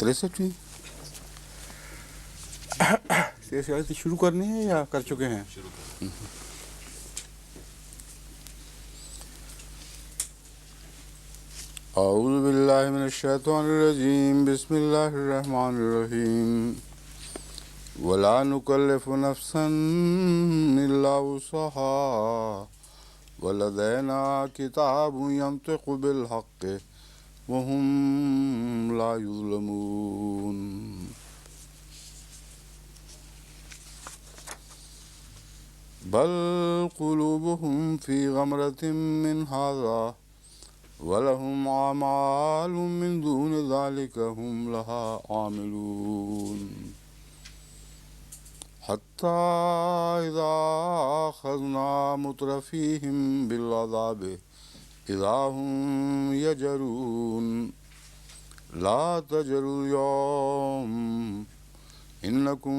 63 63 شروع کرنی ہے یا کر چکے ہیں؟ اعوذ باللہ من الشیطان الرجیم، بسم اللہ الرحمن الرحیم۔ ولا نکلف نفسا الا وسعها ولدینا کتاب ینطق بالحق وهم لا یظلمون۔ بل قلوبهم فی غمرة من هذا وَلَهُمْ أَعْمَالٌ مِّن دُونِ ذَلِكَ هُمْ لَهَا عَامِلُونَ حَتَّى إِذَا أَخَذْنَا مُتْرَفِيهِم بِالْعَذَابِ إِذَا هُمْ يَجْأَرُونَ لَا تَجْأَرُوا الْيَوْمَ إِنَّكُم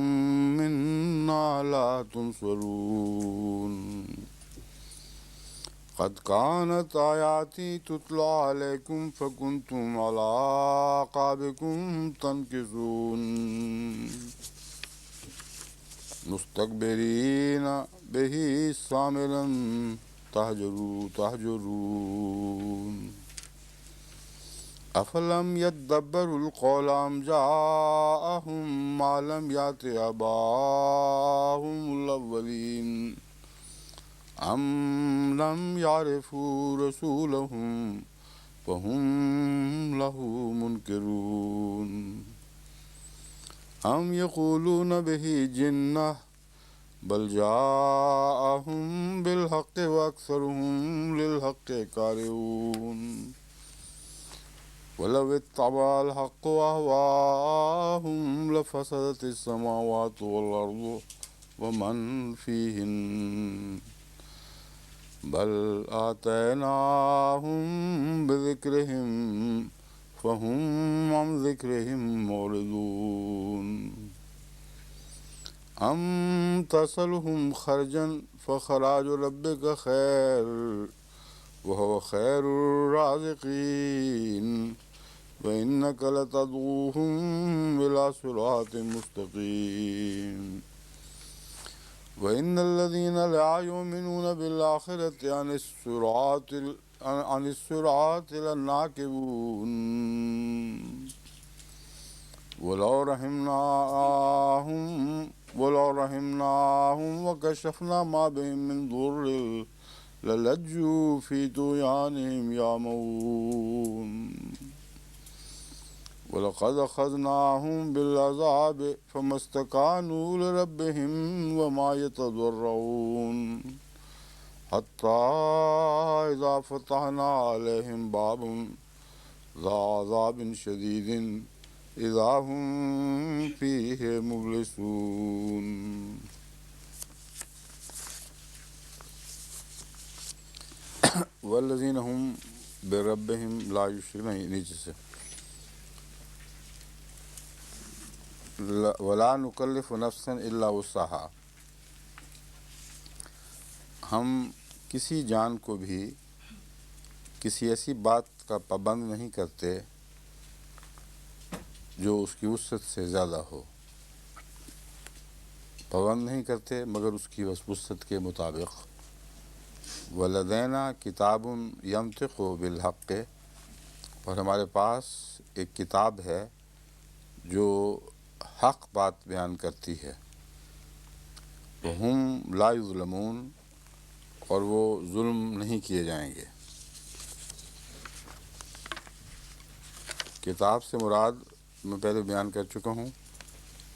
مِّنَّا لَا تُنصَرُونَ قد كانت آياتي تتلى عليكم فكنتم على أعقابكم تنكصون مستكبرين به سامرا تهجرون أفلم يدبروا القول أم جاءهم ما لم يأت آباءهم الأولين أم لم يعرفوا رسولهم فهم له منكرون أم يقولون به جنة بل جاءهم بالحق وأكثرهم للحق كارهون ولو اتبع الحق أهواءهم لفسدت السماوات والأرض ومن فيهن بل آتيناهم بذكرهم فهم عن ذكرهم معرضون أم تسألهم خرجا فخراج ربك خير وهو خير الرازقين وإنك لتدعوهم إلى صراط مستقيم وَإِنَّ الَّذِينَ لَا يُؤْمِنُونَ بِالْآخِرَةِ عَنِ الصِّرَاطِ لَنَاكِبُونَ وَلَوْ رَحِمْنَاهُمْ وَكَشَفْنَا مَا بِهِم مِّن ضُرٍّ لَلَجُّوا فِي طُغْيَانِهِمْ يَعْمَهُونَ وَلَقَدْ أَخَذْنَاهُمْ بِالْعَذَابِ فَمَا اسْتَكَانُوا لِرَبِّهِمْ وَمَا يَتَضَرَّعُونَ حَتَّى إِذَا فَتَحْنَا عَلَيْهِمْ بَابًا ذَا عَذَابٍ شَدِيدٍ إِذَا هُمْ فِيهِ مُبْلِسُونَ۔ وَالَّذِينَ هُمْ بِرَبِّهِمْ لَا يُشْرِكُونَ، نیچے سے وَلَا نُكَلِّفُ نَفْسًا إِلَّا وُسْعَهَا، ہم کسی جان کو بھی کسی ایسی بات کا پابند نہیں کرتے جو اس کی وسعت سے زیادہ ہو، پابند نہیں کرتے مگر اس کی وسعت کے مطابق۔ وَلَدَيْنَا كِتَابٌ يَنطِقُ بِالْحَقِّ، اور ہمارے پاس ایک کتاب ہے جو حق بات بیان کرتی ہے۔ وَهُمْ لَا يُظْلَمُونَ، اور وہ ظلم نہیں کیے جائیں گے۔ کتاب سے مراد میں پہلے بیان کر چکا ہوں،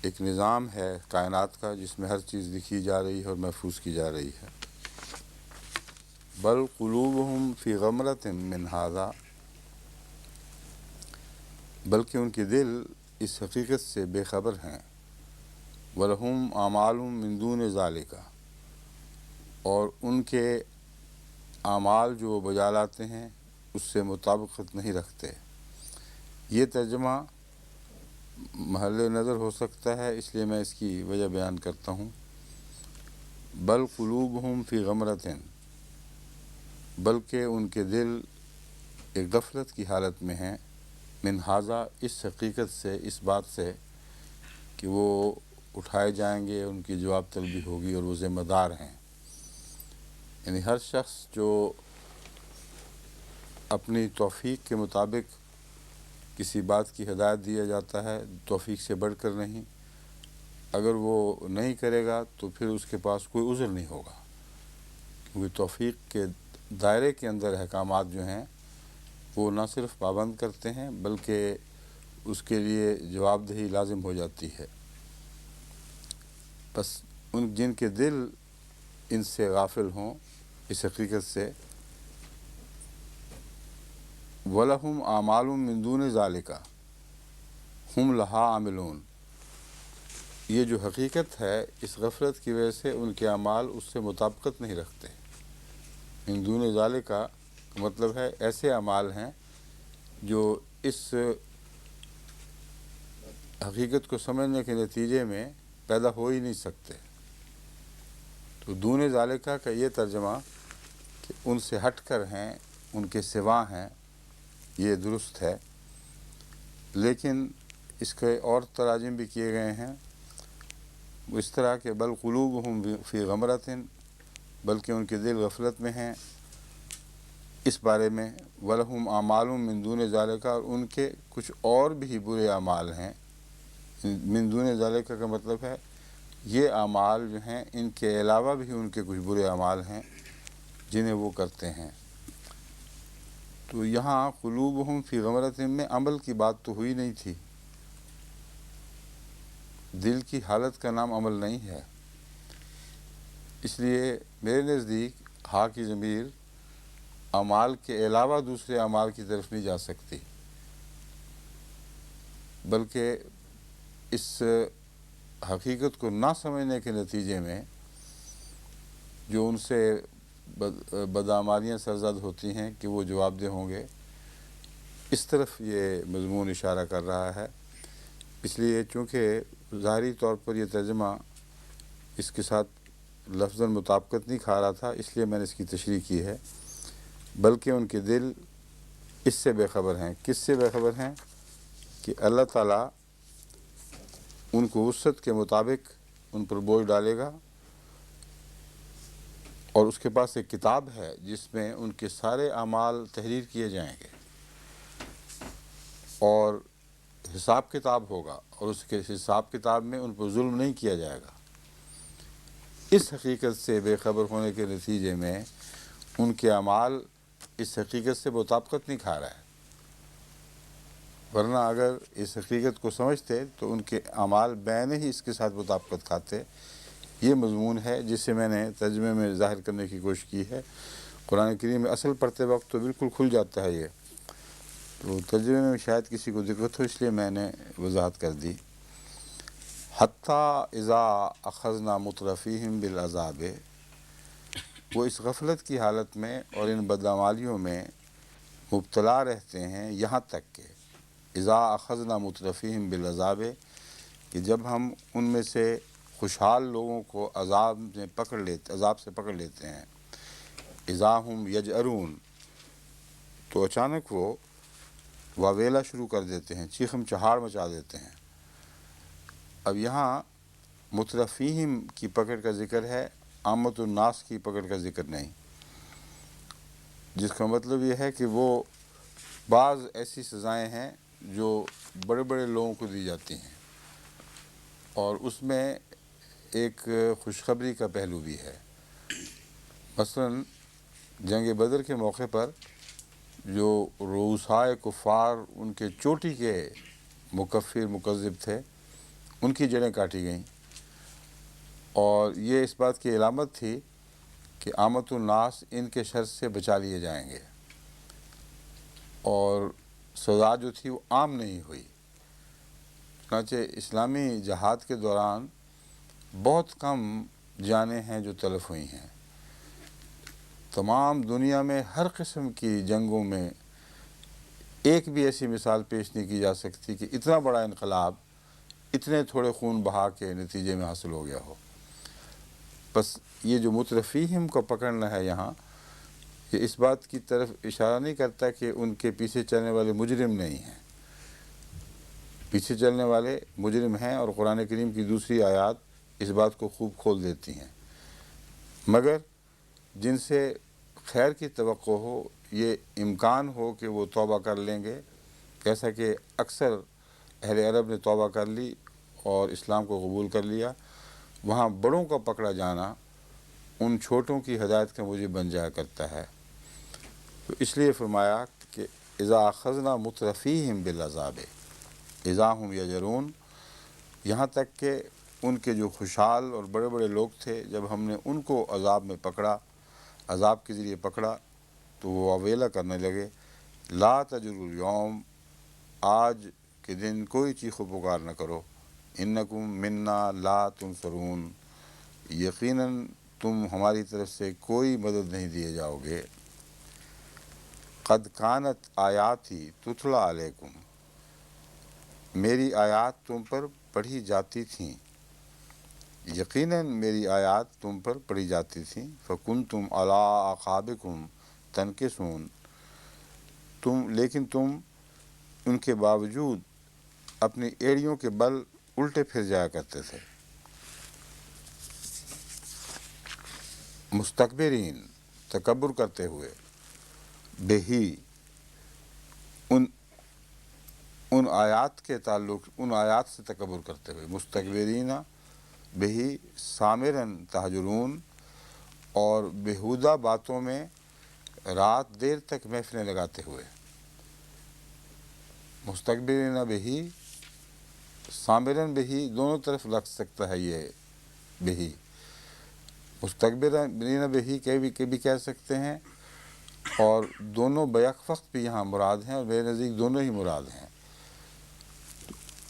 ایک نظام ہے کائنات کا جس میں ہر چیز لکھی جا رہی ہے اور محفوظ کی جا رہی ہے۔ بل قلوبہم فی غمرۃ من ھذا، بلکہ ان کے دل اس حقیقت سے بے خبر ہیں۔ وَلَهُمْ أَعْمَالٌ مِّن دُونِ ذَلِكَ، اور ان کے اعمال جو وہ بجا لاتے ہیں اس سے مطابقت نہیں رکھتے۔ یہ ترجمہ محل نظر ہو سکتا ہے، اس لیے میں اس کی وجہ بیان کرتا ہوں۔ بل قلوبہم فی غمرۃ، بلکہ ان کے دل ایک غفلت کی حالت میں ہیں، من ہذا، اس حقیقت سے، اس بات سے کہ وہ اٹھائے جائیں گے، ان کی جواب طلبی ہوگی اور وہ ذمہ دار ہیں۔ یعنی ہر شخص جو اپنی توفیق کے مطابق کسی بات کی ہدایت دیا جاتا ہے، توفیق سے بڑھ کر نہیں، اگر وہ نہیں کرے گا تو پھر اس کے پاس کوئی عذر نہیں ہوگا، کیونکہ توفیق کے دائرے کے اندر احکامات جو ہیں وہ نہ صرف پابند کرتے ہیں بلکہ اس کے لیے جواب دہی لازم ہو جاتی ہے۔ بس جن کے دل ان سے غافل ہوں، اس حقیقت سے، وَلَهُمْ أَعْمَالٌ مِّن دُونِ ذَلِكَ هُمْ لَهَا عَامِلُونَ، یہ جو حقیقت ہے، اس غفلت کی وجہ سے ان کے اعمال اس سے مطابقت نہیں رکھتے۔ من دون ذالک کا مطلب ہے ایسے اعمال ہیں جو اس حقیقت کو سمجھنے کے نتیجے میں پیدا ہو ہی نہیں سکتے۔ تو دون ذالکہ کا یہ ترجمہ کہ ان سے ہٹ کر ہیں، ان کے سوا ہیں، یہ درست ہے، لیکن اس کے اور تراجم بھی کیے گئے ہیں اس طرح کہ بل قلوبہم فی غمرۃ، بلکہ ان کے دل غفلت میں ہیں اس بارے میں، وَلَهُمْ أَعْمَالٌ مِّن دُونِ ذَلِكَ، اور ان کے کچھ اور بھی برے اعمال ہیں۔ من دون ذالک کا مطلب ہے یہ اعمال جو ہیں ان کے علاوہ بھی ان کے کچھ برے اعمال ہیں جنہیں وہ کرتے ہیں۔ تو یہاں قلوبہم فی غمرۃ میں عمل کی بات تو ہوئی نہیں تھی، دل کی حالت کا نام عمل نہیں ہے، اس لیے میرے نزدیک ہا کی ضمیر اعمال کے علاوہ دوسرے اعمال کی طرف نہیں جا سکتی، بلکہ اس حقیقت کو نہ سمجھنے کے نتیجے میں جو ان سے بدعمالیاں سرزد ہوتی ہیں کہ وہ جواب دہ ہوں گے، اس طرف یہ مضمون اشارہ کر رہا ہے۔ اس لیے چونکہ ظاہری طور پر یہ ترجمہ اس کے ساتھ لفظاً مطابقت نہیں کھا رہا تھا، اس لیے میں نے اس کی تشریح کی ہے، بلکہ ان کے دل اس سے بے خبر ہیں۔ کس سے بے خبر ہیں؟ کہ اللہ تعالیٰ ان کو وسعت کے مطابق ان پر بوجھ ڈالے گا، اور اس کے پاس ایک کتاب ہے جس میں ان کے سارے اعمال تحریر کیے جائیں گے اور حساب کتاب ہوگا، اور اس کے حساب کتاب میں ان پر ظلم نہیں کیا جائے گا۔ اس حقیقت سے بے خبر ہونے کے نتیجے میں ان کے اعمال اس حقیقت سے مطابقت نہیں کھا رہا ہے، ورنہ اگر اس حقیقت کو سمجھتے تو ان کے اعمال بین ہی اس کے ساتھ مطابقت کھاتے۔ یہ مضمون ہے جسے میں نے ترجمے میں ظاہر کرنے کی کوشش کی ہے۔ قرآن کریم میں اصل پڑھتے وقت تو بالکل کھل جاتا ہے یہ، تو ترجمے میں شاید کسی کو دقت ہو، اس لیے میں نے وضاحت کر دی۔ حتیٰ اذا اخذنا مترفیہم بالعذاب، وہ اس غفلت کی حالت میں اور ان بدعمالیوں میں مبتلا رہتے ہیں یہاں تک کہ اذا اخذنا مترفیہم بالعذاب، کہ جب ہم ان میں سے خوشحال لوگوں کو عذاب سے پکڑ لیتے ہیں، اذا ہم یجأرون، تو اچانک وہ واویلا شروع کر دیتے ہیں، چیخم چہاڑ مچا دیتے ہیں۔ اب یہاں مترفیہم کی پکڑ کا ذکر ہے، عامت الناس کی پکڑ کا ذکر نہیں، جس کا مطلب یہ ہے کہ وہ بعض ایسی سزائیں ہیں جو بڑے بڑے لوگوں کو دی جاتی ہیں، اور اس میں ایک خوشخبری کا پہلو بھی ہے۔ مثلاً جنگ بدر کے موقع پر جو رؤسائے کفار ان کے چوٹی کے مکفر مکذب تھے، ان کی جڑیں کاٹی گئیں، اور یہ اس بات کی علامت تھی کہ عامت الناس ان کے شر سے بچا لیے جائیں گے، اور سزا جو تھی وہ عام نہیں ہوئی۔ چنانچہ اسلامی جہاد کے دوران بہت کم جانیں ہیں جو تلف ہوئی ہیں۔ تمام دنیا میں ہر قسم کی جنگوں میں ایک بھی ایسی مثال پیش نہیں کی جا سکتی کہ اتنا بڑا انقلاب اتنے تھوڑے خون بہا کے نتیجے میں حاصل ہو گیا ہو۔ بس یہ جو مترفیہم کو پکڑنا ہے یہاں، یہ اس بات کی طرف اشارہ نہیں کرتا کہ ان کے پیچھے چلنے والے مجرم نہیں ہیں، پیچھے چلنے والے مجرم ہیں، اور قرآن کریم کی دوسری آیات اس بات کو خوب کھول دیتی ہیں۔ مگر جن سے خیر کی توقع ہو، یہ امکان ہو کہ وہ توبہ کر لیں گے، جیسا کہ اکثر اہل عرب نے توبہ کر لی اور اسلام کو قبول کر لیا، وہاں بڑوں کا پکڑا جانا ان چھوٹوں کی ہدایت کا موجب بن جایا کرتا ہے۔ تو اس لیے فرمایا کہ اذا اخذنا مترفیہم بالعذاب اذا ہم یجرون، یہاں تک کہ ان کے جو خوشحال اور بڑے بڑے لوگ تھے، جب ہم نے ان کو عذاب میں پکڑا، عذاب کے ذریعے پکڑا، تو وہ اویلا کرنے لگے، لا تجروا اليوم، آج کے دن کوئی چیخ و پکار نہ کرو، انکم منا لا تنصرون، یقیناً تم ہماری طرف سے کوئی مدد نہیں دیے جاؤ گے۔ قد کانت آیاتی تتلی علیکم، میری آیات تم پر پڑھی جاتی تھیں، یقیناً میری آیات تم پر پڑھی جاتی تھیں، فکنتم علی اعقابکم تنکسون، لیکن تم ان کے باوجود اپنی ایڑیوں کے بل الٹے پھر جایا کرتے تھے۔ مستکبرین، تکبر کرتے ہوئے، بہی، ان آیات کے تعلق، ان آیات سے تکبر کرتے ہوئے، مستکبرین بہی سامرن تہجرون، اور بیہودہ باتوں میں رات دیر تک محفلیں لگاتے ہوئے۔ مستکبرین بہی، سامرن بہی، دونوں طرف لگ سکتا ہے یہ بہی، مستکبرین بہی کے بھی کہہ سکتے ہیں، اور دونوں بیک وقت بھی یہاں مراد ہیں، اور میرے نزدیک دونوں ہی مراد ہیں۔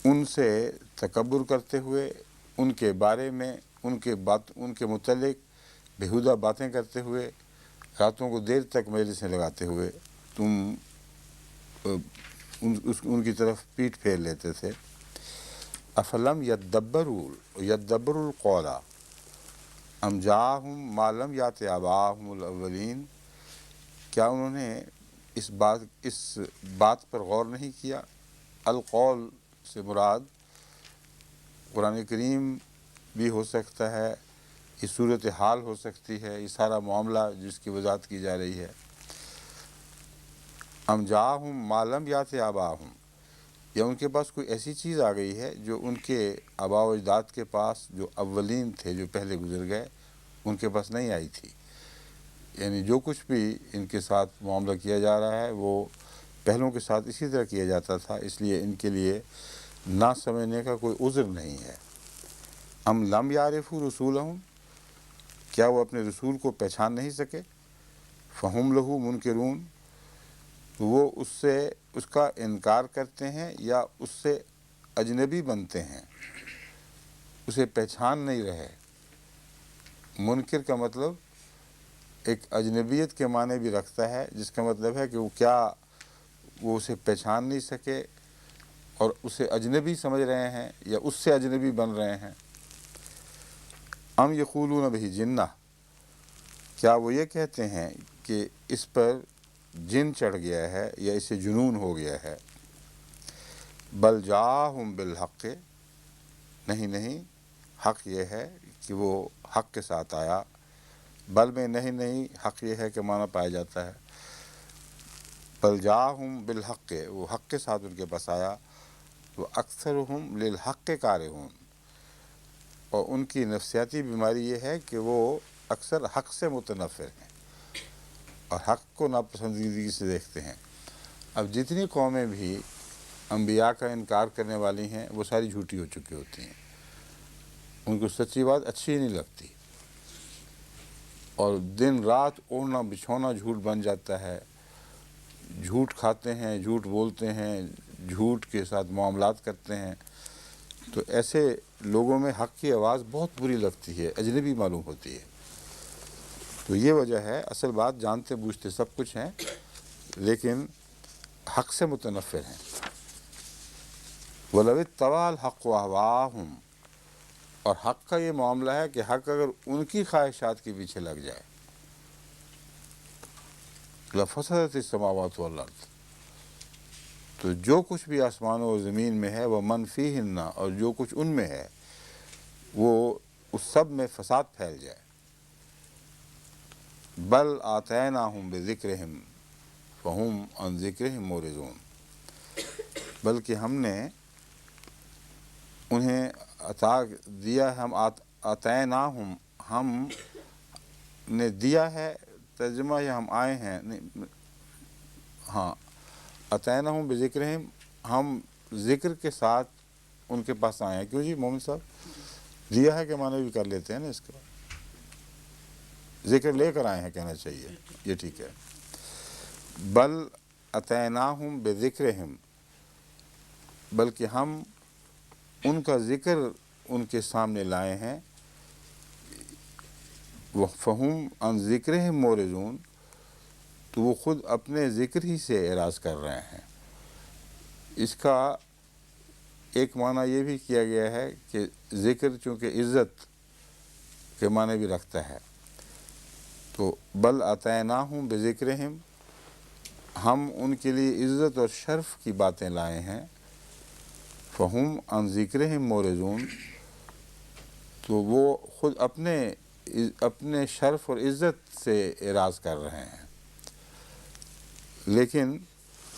ان سے تکبر کرتے ہوئے، ان کے بارے میں، ان کے متعلق بیہودہ باتیں کرتے ہوئے، راتوں کو دیر تک مجلسیں لگاتے ہوئے تم ان کی طرف پیٹھ پھیر لیتے تھے۔ افلم یدبروا القول ام جاءہم ما لم یأت آباءہم الاولین، کیا انہوں نے اس بات پر غور نہیں کیا؟ القول سے مراد قرآن کریم بھی ہو سکتا ہے، یہ صورتحال ہو سکتی ہے، یہ سارا معاملہ جس کی وضاحت کی جا رہی ہے۔ ام جاءہم ما لم یأت آباءہم، یا ان کے پاس کوئی ایسی چیز آ گئی ہے جو ان کے آباء و اجداد کے پاس، جو اولین تھے، جو پہلے گزر گئے، ان کے پاس نہیں آئی تھی۔ یعنی جو کچھ بھی ان کے ساتھ معاملہ کیا جا رہا ہے وہ پہلوں کے ساتھ اسی طرح کیا جاتا تھا، اس لیے ان کے لیے نہ سمجھنے کا کوئی عذر نہیں ہے۔ ام لم یعرفوا رسولہم، کیا وہ اپنے رسول کو پہچان نہیں سکے؟ فہم لہ منکرون، وہ اس کا انکار کرتے ہیں یا اس سے اجنبی بنتے ہیں، اسے پہچان نہیں رہے۔ منکر کا مطلب ایک اجنبیت کے معنی بھی رکھتا ہے، جس کا مطلب ہے کہ وہ اسے پہچان نہیں سکے اور اسے اجنبی سمجھ رہے ہیں یا اس سے اجنبی بن رہے ہیں۔ ام یقولون بہ جنہ، کیا وہ یہ کہتے ہیں کہ اس پر جن چڑھ گیا ہے یا اسے جنون ہو گیا ہے؟ بل جاءہم بالحق، نہیں، حق یہ ہے کہ وہ حق کے ساتھ آیا۔ بل میں نہیں، حق یہ ہے کہ معنی پایا جاتا ہے۔ بل جاءہم بالحق، وہ حق کے ساتھ ان کے پاس آیا۔ وہ اکثرہم للحق کارہون، اور ان کی نفسیاتی بیماری یہ ہے کہ وہ اکثر حق سے متنفر ہیں اور حق کو ناپسندیدگی سے دیکھتے ہیں۔ اب جتنی قومیں بھی انبیاء کا انکار کرنے والی ہیں وہ ساری جھوٹی ہو چکی ہوتی ہیں، ان کو سچی بات اچھی نہیں لگتی، اور دن رات اوڑھنا بچھونا جھوٹ بن جاتا ہے، جھوٹ کھاتے ہیں، جھوٹ بولتے ہیں، جھوٹ کے ساتھ معاملات کرتے ہیں۔ تو ایسے لوگوں میں حق کی آواز بہت بری لگتی ہے، اجنبی معلوم ہوتی ہے۔ تو یہ وجہ ہے، اصل بات جانتے بوجھتے سب کچھ ہیں لیکن حق سے متنفر ہیں۔ وَلَوِ اتَّبَعَ الْحَقُّ أَهْوَاءَهُمْ، اور حق کا یہ معاملہ ہے کہ حق اگر ان کی خواہشات کے پیچھے لگ جائے، لَفَسَدَتِ السَّمَاوَاتُ وَالْأَرْضُ، تو جو کچھ بھی آسمانوں اور زمین میں ہے وہ من فیہن، اور جو کچھ ان میں ہے وہ اس سب میں فساد پھیل جائے۔ بل آتیناہم بذکرہم فہم عن ذکرہم معرضون، بلکہ ہم نے انہیں عطا دیا، ہم آتیناہم، ہم نے دیا ہے، ترجمہ یہ ہم آئے ہیں، ہاں آتیناہم بذکرہم، ہم ذکر کے ساتھ ان کے پاس آئے ہیں۔ کیوں جی مومن صاحب، دیا ہے کہ معنی بھی کر لیتے ہیں نا، اس کا ذکر لے کر آئے ہیں کہنا چاہیے، یہ ٹھیک ہے۔ بل اتیناہم بذکرہم، بلکہ ہم ان کا ذکر ان کے سامنے لائے ہیں، فہم عن ذکرہم معرضون، تو وہ خود اپنے ذکر ہی سے اعراض کر رہے ہیں۔ اس کا ایک معنی یہ بھی کیا گیا ہے کہ ذکر چونکہ عزت کے معنی بھی رکھتا ہے، تو بل اتیناہم بذکرہم، ہم ان کے لیے عزت اور شرف کی باتیں لائے ہیں، فہم عن ذکرہم معرضون، تو وہ خود اپنے شرف اور عزت سے اعراض کر رہے ہیں۔ لیکن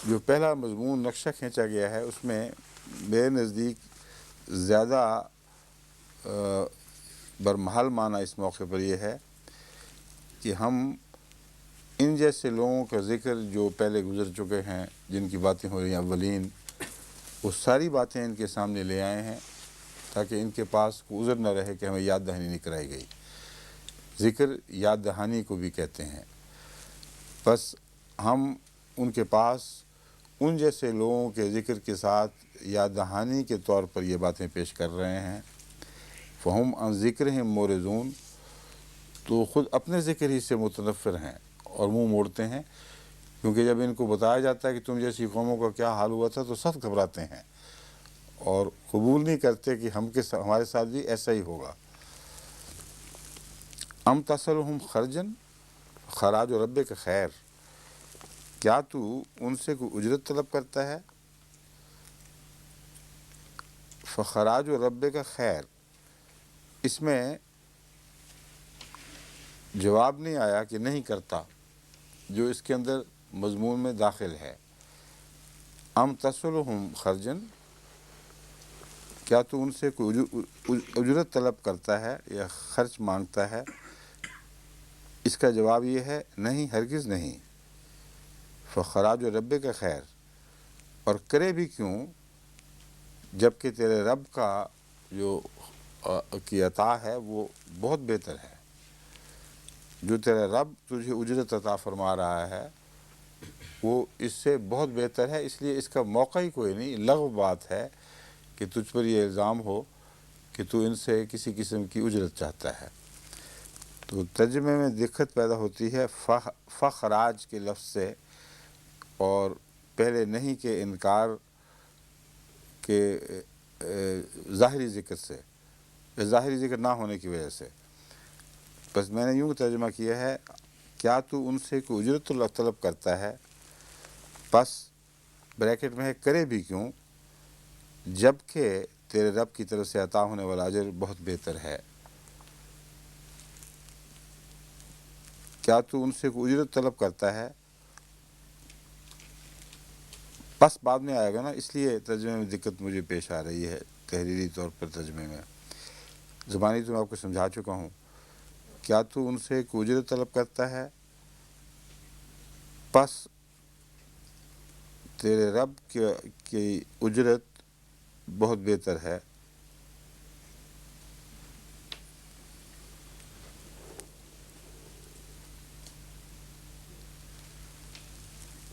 جو پہلا مضمون نقشہ کھینچا گیا ہے اس میں میرے نزدیک زیادہ برمحل معنی اس موقع پر یہ ہے کہ ہم ان جیسے لوگوں کا ذکر جو پہلے گزر چکے ہیں، جن کی باتیں ہو رہی ہیں اولین، وہ ساری باتیں ان کے سامنے لے آئے ہیں تاکہ ان کے پاس کوئی عذر نہ رہے کہ ہمیں یاد دہانی نہیں کرائی گئی۔ ذکر یاد دہانی کو بھی کہتے ہیں۔ بس ہم ان کے پاس ان جیسے لوگوں کے ذکر کے ساتھ یاد دہانی کے طور پر یہ باتیں پیش کر رہے ہیں، فہم عن ذکرہم معرضون، تو خود اپنے ذکر ہی سے متنفر ہیں اور منہ موڑتے ہیں، کیونکہ جب ان کو بتایا جاتا ہے کہ تم جیسی قوموں کا کیا حال ہوا تھا تو سخت گھبراتے ہیں اور قبول نہیں کرتے کہ ہمارے ساتھ بھی ایسا ہی ہوگا۔ ام تسلہم خرجن خراج ربک خیر، کیا تو ان سے کوئی اجرت طلب کرتا ہے؟ فخراج ربک خیر، اس میں جواب نہیں آیا کہ نہیں کرتا، جو اس کے اندر مضمون میں داخل ہے۔ ام تسلہم خرجن، کیا تو ان سے کوئی اجرت طلب کرتا ہے یا خرچ مانگتا ہے؟ اس کا جواب یہ ہے نہیں، ہرگز نہیں۔ فخراج ربک خیر، اور کرے بھی کیوں جبکہ تیرے رب کا جو کی عطا ہے وہ بہت بہتر ہے۔ جو تیرا رب تجھے اجرت عطا فرما رہا ہے وہ اس سے بہت بہتر ہے، اس لیے اس کا موقع ہی کوئی نہیں، لغو بات ہے کہ تجھ پر یہ الزام ہو کہ تو ان سے کسی قسم کی اجرت چاہتا ہے۔ تو ترجمے میں دقت پیدا ہوتی ہے فخراج کے لفظ سے، اور پہلے نہیں کے انکار کے ظاہری ذکر سے، ظاہری ذکر نہ ہونے کی وجہ سے۔ بس میں نے یوں ترجمہ کیا ہے، کیا تو ان سے کوئی اجرت طلب کرتا ہے، بس بریکٹ میں ہے کرے بھی کیوں جبکہ تیرے رب کی طرف سے عطا ہونے والا اجر بہت بہتر ہے۔ کیا تو ان سے کوئی اجرت طلب کرتا ہے، بس بعد میں آئے گا نا، اس لیے ترجمے میں دقت مجھے پیش آ رہی ہے تحریری طور پر۔ ترجمے میں زبانی تو میں آپ کو سمجھا چکا ہوں، کیا تو ان سے کوئی اجرت طلب کرتا ہے، پس تیرے رب کی اجرت بہت بہتر ہے۔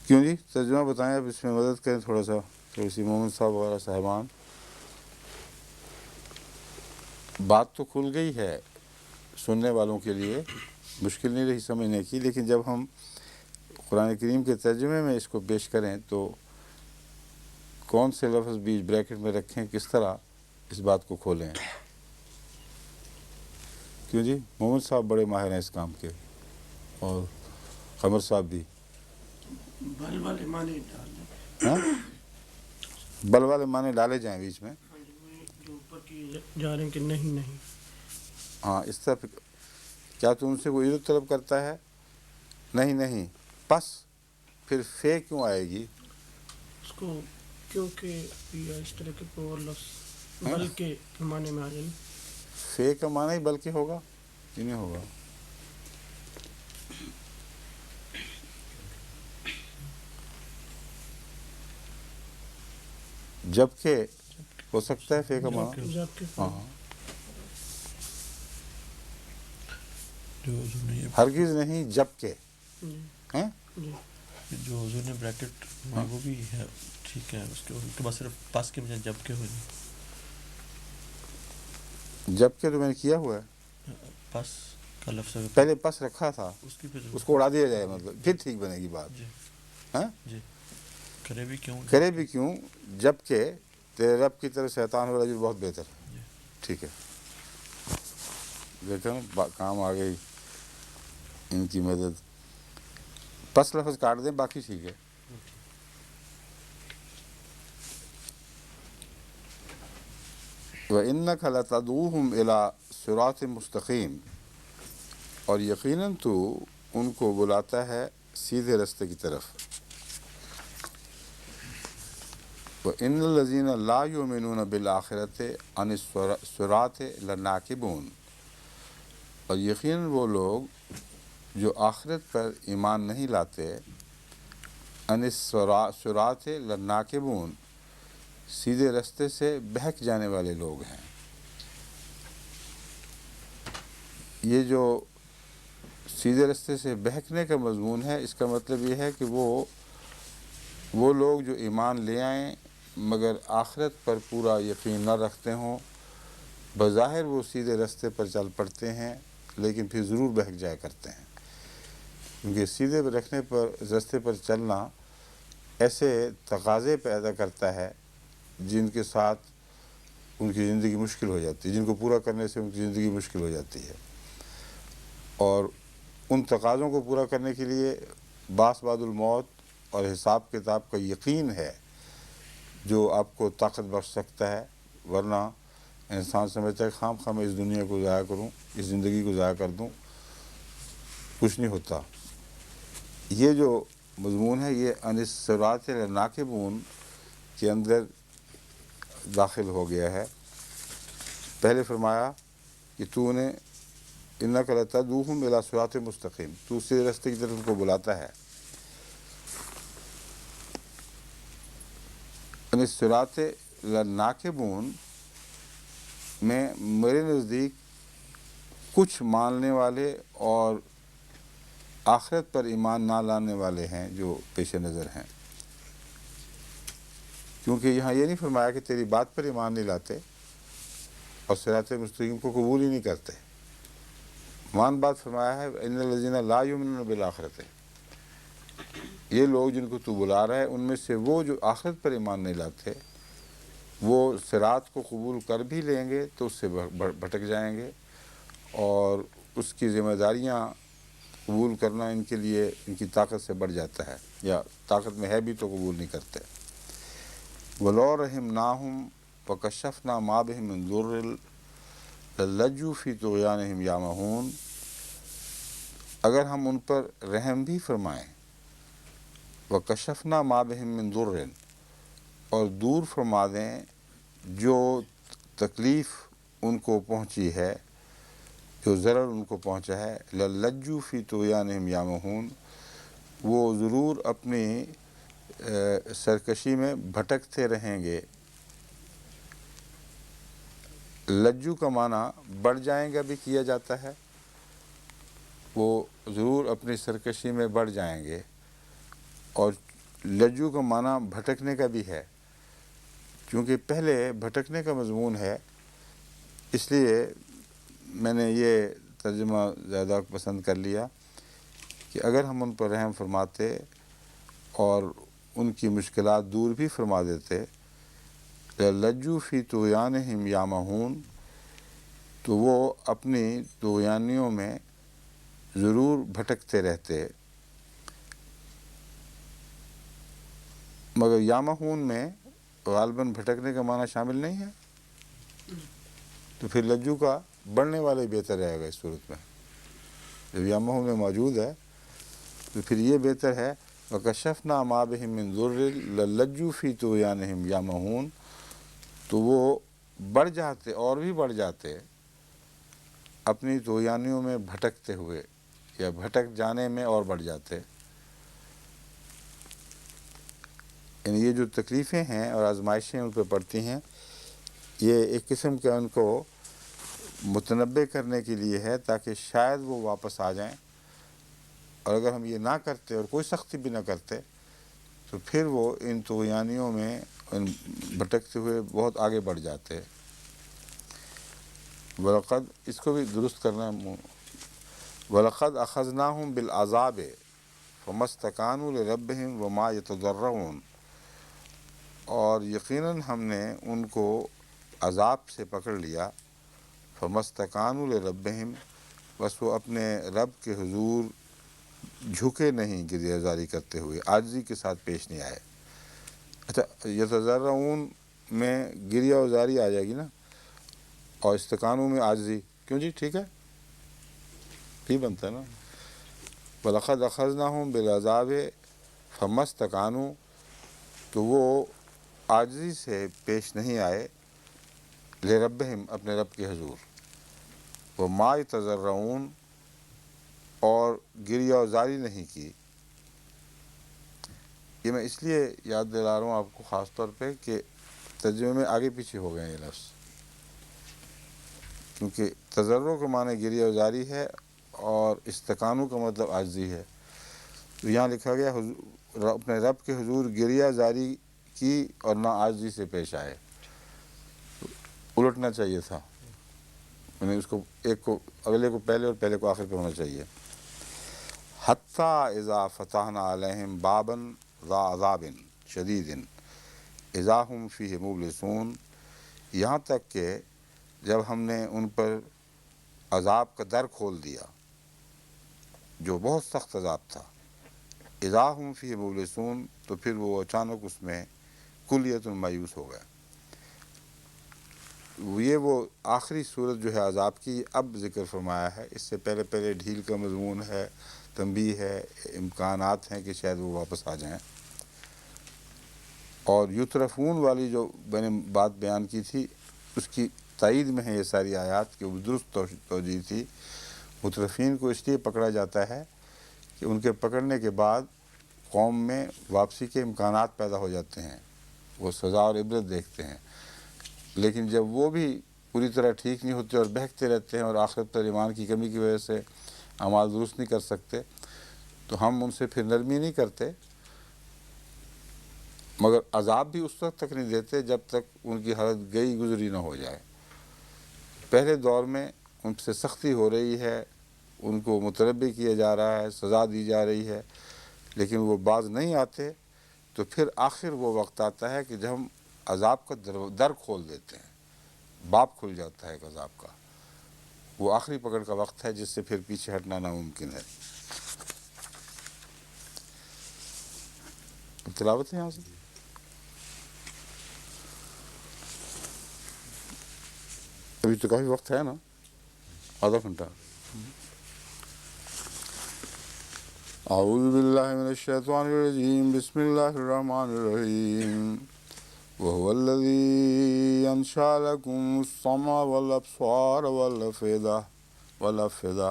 کیوں جی ترجمہ بتائیں، اب اس میں مدد کریں تھوڑی سی مومن صاحب وغیرہ صاحبان۔ بات تو کھل گئی ہے سننے والوں کے لیے، مشکل نہیں رہی سمجھنے کی، لیکن جب ہم قرآن کریم کے ترجمے میں اس کو پیش کریں تو کون سے لفظ بیچ بریکٹ میں رکھیں، کس طرح اس بات کو کھولیں۔ کیوں جی محمد صاحب بڑے ماہر ہیں اس کام کے، اور قمر صاحب بھی۔ بل والے معنی ڈال دیں، ہاں بل والے معنی ڈالے جائیں بیچ میں. جو اوپر کی جا رہے ہیں کہ نہیں نہیں. ہاں اس طرح کیا تو ان سے وہ عزت طلب کرتا ہے؟ نہیں نہیں. پس پھر فے کیوں آئے گی؟ اس کو کیونکہ یا اس طرح کے کوئی اور لفظ ہاں؟ بلکہ کے معنی میں آ جائیں. فے کا معنی ہی بلکہ ہوگا کہ نہیں ہوگا؟ جبکہ ہو سکتا ہے فے کا معنی. ہاں جو حضور نے ہرگز نہیں جبکہ. ہیں؟ جو حضور نے بریکٹ میں وہ بھی ہے ٹھیک ہے. اس کے بعد صرف پاس کے بجائے جب کے ہو جائے. جبکہ تو میں نے کیا ہوا ہے. پاس کا لفظ ہے پہلے پس رکھا تھا اس کی پھر اس کو اڑا دیا جائے مطلب پھر ٹھیک بنے گی بات. جی ہاں جی کرے بھی کیوں کرے بھی کیوں جبکہ تیرے رب کی طرف شیطان و رجل بہت بہتر ہے. جی. ٹھیک ہے دیکھا نا کام آ گئی ان کی مدد. پس لفظ کاٹ دیں باقی ٹھیک ہے. وَإِنَّكَ لَتَدْعُوهُمْ إِلَىٰ صِرَاطٍ مُسْتَقِيمٍ اور یقیناً تو ان کو بلاتا ہے سیدھے رستے کی طرف. وَإِنَّ الَّذِينَ لَا يُؤْمِنُونَ بِالْآخِرَةِ عَنِ الصِّرَاطِ لَنَاكِبُونَ اور یقیناً وہ لوگ جو آخرت پر ایمان نہیں لاتے عَنِ الصِّرَاطِ لَنَاكِبُونَ سیدھے رستے سے بہک جانے والے لوگ ہیں. یہ جو سیدھے رستے سے بہکنے کا مضمون ہے اس کا مطلب یہ ہے کہ وہ لوگ جو ایمان لے آئیں مگر آخرت پر پورا یقین نہ رکھتے ہوں. بظاہر وہ سیدھے رستے پر چل پڑتے ہیں لیکن پھر ضرور بہک جایا کرتے ہیں. کیونکہ سیدھے رستے پر چلنا ایسے تقاضے پیدا کرتا ہے جن کے ساتھ ان کی زندگی مشکل ہو جاتی ہے، جن کو پورا کرنے سے ان کی زندگی مشکل ہو جاتی ہے. اور ان تقاضوں کو پورا کرنے کے لیے بعث بعد الموت اور حساب کتاب کا یقین ہے جو آپ کو طاقت بخش سکتا ہے. ورنہ انسان سمجھتا ہے خام خواہ میں اس دنیا کو ضائع کروں، اس زندگی کو ضائع کر دوں، کچھ نہیں ہوتا. یہ جو مضمون ہے یہ عن الصراط لناکبون کے اندر داخل ہو گیا ہے. پہلے فرمایا کہ تو انہیں انک لتدعوہم الی صراط مستقیم، تو سیدھے راستے کی طرف ان کو بلاتا ہے. عن الصراط لناکبون میں میرے نزدیک کچھ ماننے والے اور آخرت پر ایمان نہ لانے والے ہیں جو پیش نظر ہیں. کیونکہ یہاں یہ نہیں فرمایا کہ تیری بات پر ایمان نہیں لاتے اور صراط مستقیم کو قبول ہی نہیں کرتے. مان بات فرمایا ہے ان الذین لا یؤمنون بالآخرۃ. یہ لوگ جن کو تو بلا رہا ہے ان میں سے وہ جو آخرت پر ایمان نہیں لاتے وہ صراط کو قبول کر بھی لیں گے تو اس سے بھٹک جائیں گے اور اس کی ذمہ داریاں قبول کرنا ان کے لیے ان کی طاقت سے بڑھ جاتا ہے، یا طاقت میں ہے بھی تو قبول نہیں کرتے. وَلَوْ رَحِمْنَاهُمْ وَكَشَفْنَا مَا بِهِم مِّن ضُرٍّ لَلَّجُّوا فِي طُغْيَانِهِمْ يَعْمَهُونَ اگر ہم ان پر رحم بھی فرمائیں وَكَشَفْنَا مَا بِهِم مِّن ضُرٍّ اور دور فرما دیں جو تکلیف ان کو پہنچی ہے، جو ضرر ان کو پہنچا ہے، لَلَّجُّوا فِي طُغْيَانِهِمْ يَعْمَهُونَ وہ ضرور اپنی سرکشی میں بھٹکتے رہیں گے. لجو کا معنی بڑھ جائیں گا بھی کیا جاتا ہے، وہ ضرور اپنی سرکشی میں بڑھ جائیں گے. اور لجو کا معنی بھٹکنے کا بھی ہے، کیونکہ پہلے بھٹکنے کا مضمون ہے اس لیے میں نے یہ ترجمہ زیادہ پسند کر لیا کہ اگر ہم ان پر رحم فرماتے اور ان کی مشکلات دور بھی فرما دیتے لَلَّجُّوا فِي طُغْيَانِهِمْ يَعْمَهُونَ تو وہ اپنی طغیانیوں میں ضرور بھٹکتے رہتے. مگر یامہون میں غالباً بھٹکنے کا معنی شامل نہیں ہے، تو پھر لجو کا بڑھنے والے بہتر رہے گا اس صورت میں، جب یامہ میں موجود ہے تو پھر یہ بہتر ہے وَكَشَفْنَا مَا بِهِم مِّن ضُرٍّ لَلَّجُّوا فِي طُغْيَانِهِمْ يَعْمَهُونَ، تو وہ بڑھ جاتے اور بھی بڑھ جاتے اپنی طغیانیوں میں بھٹکتے ہوئے، یا بھٹک جانے میں اور بڑھ جاتے. یعنی یہ جو تکلیفیں ہیں اور آزمائشیں ان پہ پڑتی ہیں، یہ ایک قسم کا ان کو متنبع کرنے کے لیے ہے تاکہ شاید وہ واپس آ جائیں، اور اگر ہم یہ نہ کرتے اور کوئی سختی بھی نہ کرتے تو پھر وہ ان طغیانیوں میں ان بھٹکتے ہوئے بہت آگے بڑھ جاتے. وَلَقَدْ اس کو بھی درست کرنا ہے، وَلَقَدْ أَخَذْنَاهُمْ بِالْعَذَابِ فَمَا اسْتَكَانُوا لِرَبِّهِمْ وَمَا يَتَضَرَّعُونَ، اور یقیناً ہم نے ان کو عذاب سے پکڑ لیا. فَمَا اسْتَكَانُوا لِرَبِّهِمْ، بس وہ اپنے رب کے حضور جھکے نہیں گریہ زاری کرتے ہوئے، عاجزی کے ساتھ پیش نہیں آئے. اچھا، یتضرعون میں گریہ زاری آ جائے گی نا، اور استقانوں میں عاجزی، کیوں جی؟ ٹھیک ہے، ٹھیک بنتا ہے نا. وَلَقَدْ أَخَذْنَاهُمْ بِالْعَذَابِ فَمَا اسْتَكَانُوا، تو وہ عاجزی سے پیش نہیں آئے لِرَبِّهِمْ اپنے رب کے حضور. وَمَا يَتَضَرَّعُونَ، اور گریہ زاری نہیں کی. یہ میں اس لیے یاد دلا رہا ہوں آپ کو خاص طور پہ کہ ترجمے میں آگے پیچھے ہو گئے ہیں یہ لفظ، کیونکہ تضرع کا معنی گریہ زاری ہے اور استقانو کا مطلب عاجزی ہے. تو یہاں لکھا گیا اپنے رب کے حضور گریہ زاری کی اور نہ عاجزی سے پیش آئے. الٹنا چاہیے تھا، یعنی اس کو ایک کو اگلے کو پہلے اور پہلے کو آخر پہ ہونا چاہیے. حَتَّى اِذَا فَتَحْنَا عَلَيْهِمْ بَابًا ذَا عَذَابٍ شَدِيدٍ اِذَا هُمْ فِيهِ مُبْلِسُونَ، یہاں تک کہ جب ہم نے ان پر عذاب کا در کھول دیا جو بہت سخت عذاب تھا. اِذَا هُمْ فِيهِ مُبْلِسُونَ، تو پھر وہ اچانک اس میں کلیت مایوس ہو گئے. یہ وہ آخری صورت جو ہے عذاب کی اب ذکر فرمایا ہے. اس سے پہلے ڈھیل کا مضمون ہے، تنبیہ ہے، امکانات ہیں کہ شاید وہ واپس آ جائیں. اور یترفون والی جو میں نے بات بیان کی تھی اس کی تائید میں ہے یہ ساری آیات کہ وہ درست توجیہ تھی. مترفین کو اس لیے پکڑا جاتا ہے کہ ان کے پکڑنے کے بعد قوم میں واپسی کے امکانات پیدا ہو جاتے ہیں، وہ سزا اور عبرت دیکھتے ہیں. لیکن جب وہ بھی پوری طرح ٹھیک نہیں ہوتے اور بہکتے رہتے ہیں اور آخرت پر ایمان کی کمی کی وجہ سے اعمال درست نہیں کر سکتے، تو ہم ان سے پھر نرمی نہیں کرتے، مگر عذاب بھی اس وقت تک نہیں دیتے جب تک ان کی حالت گئی گزری نہ ہو جائے. پہلے دور میں ان سے سختی ہو رہی ہے، ان کو متنبع کیا جا رہا ہے، سزا دی جا رہی ہے، لیکن وہ باز نہیں آتے، تو پھر آخر وہ وقت آتا ہے کہ جب ہم عذاب کا در کھول دیتے ہیں، باب کھل جاتا ہے ایک عذاب کا. وہ آخری پکڑ کا وقت ہے جس سے پھر پیچھے ہٹنا ناممکن ہے. تلاوت ہے یہاں سے. ابھی تو کافی وقت ہے نا، آدھا گھنٹہ. اعوذ باللہ من الشیطان الرجیم، بسم اللہ الرحمن الرحیم. وهو الذي أنشأ لكم السمع والأبصار والأفئدة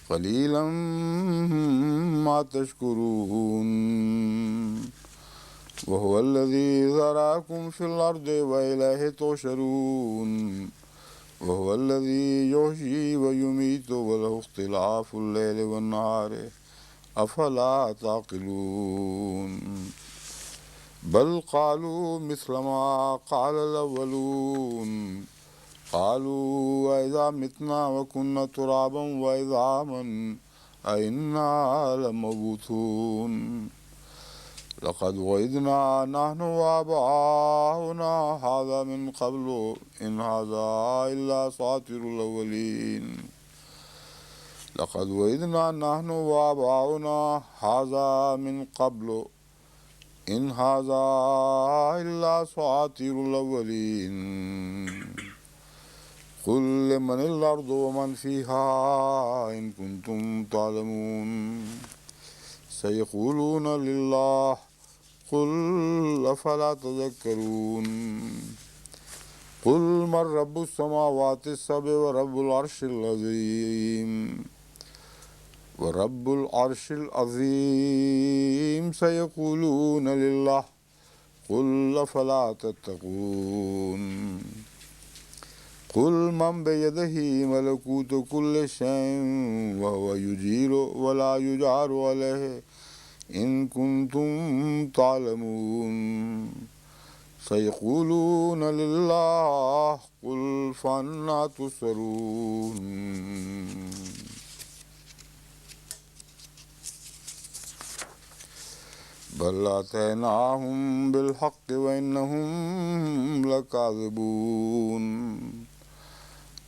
قليلا ما تشكرون. وهو الذي ذرأكم في الأرض وإليه تحشرون. وهو الذي يحيي ويميت وله اختلاف الليل والنهار أفلا تعقلون. بل قالوا مثل ما قال الأولون قالوا وإذا متنا وكنا ترابا وعظاما أئنا لمبعوثون. لقد وعدنا نحن وآباؤنا هذا من قبل إن هذا إلا أساطير الأولين. لقد وعدنا نحن وآباؤنا هذا من قبل إن هذا إلا أساطير الأولين قل لمن الأرض ومن فيها إن كنتم تعلمون سيقولون لله قل أفلا تذكرون قل من رب السماوات السبع ورب العرش العظيم سيقولون لله قل أفلا تتقون قل من بيده ملكوت كل شيء وهو يجير ولا يجار عليه إن كنتم تعلمون سيقولون لله قل فأنى تسحرون بل أتيناهم بالحق وإنهم لكاذبون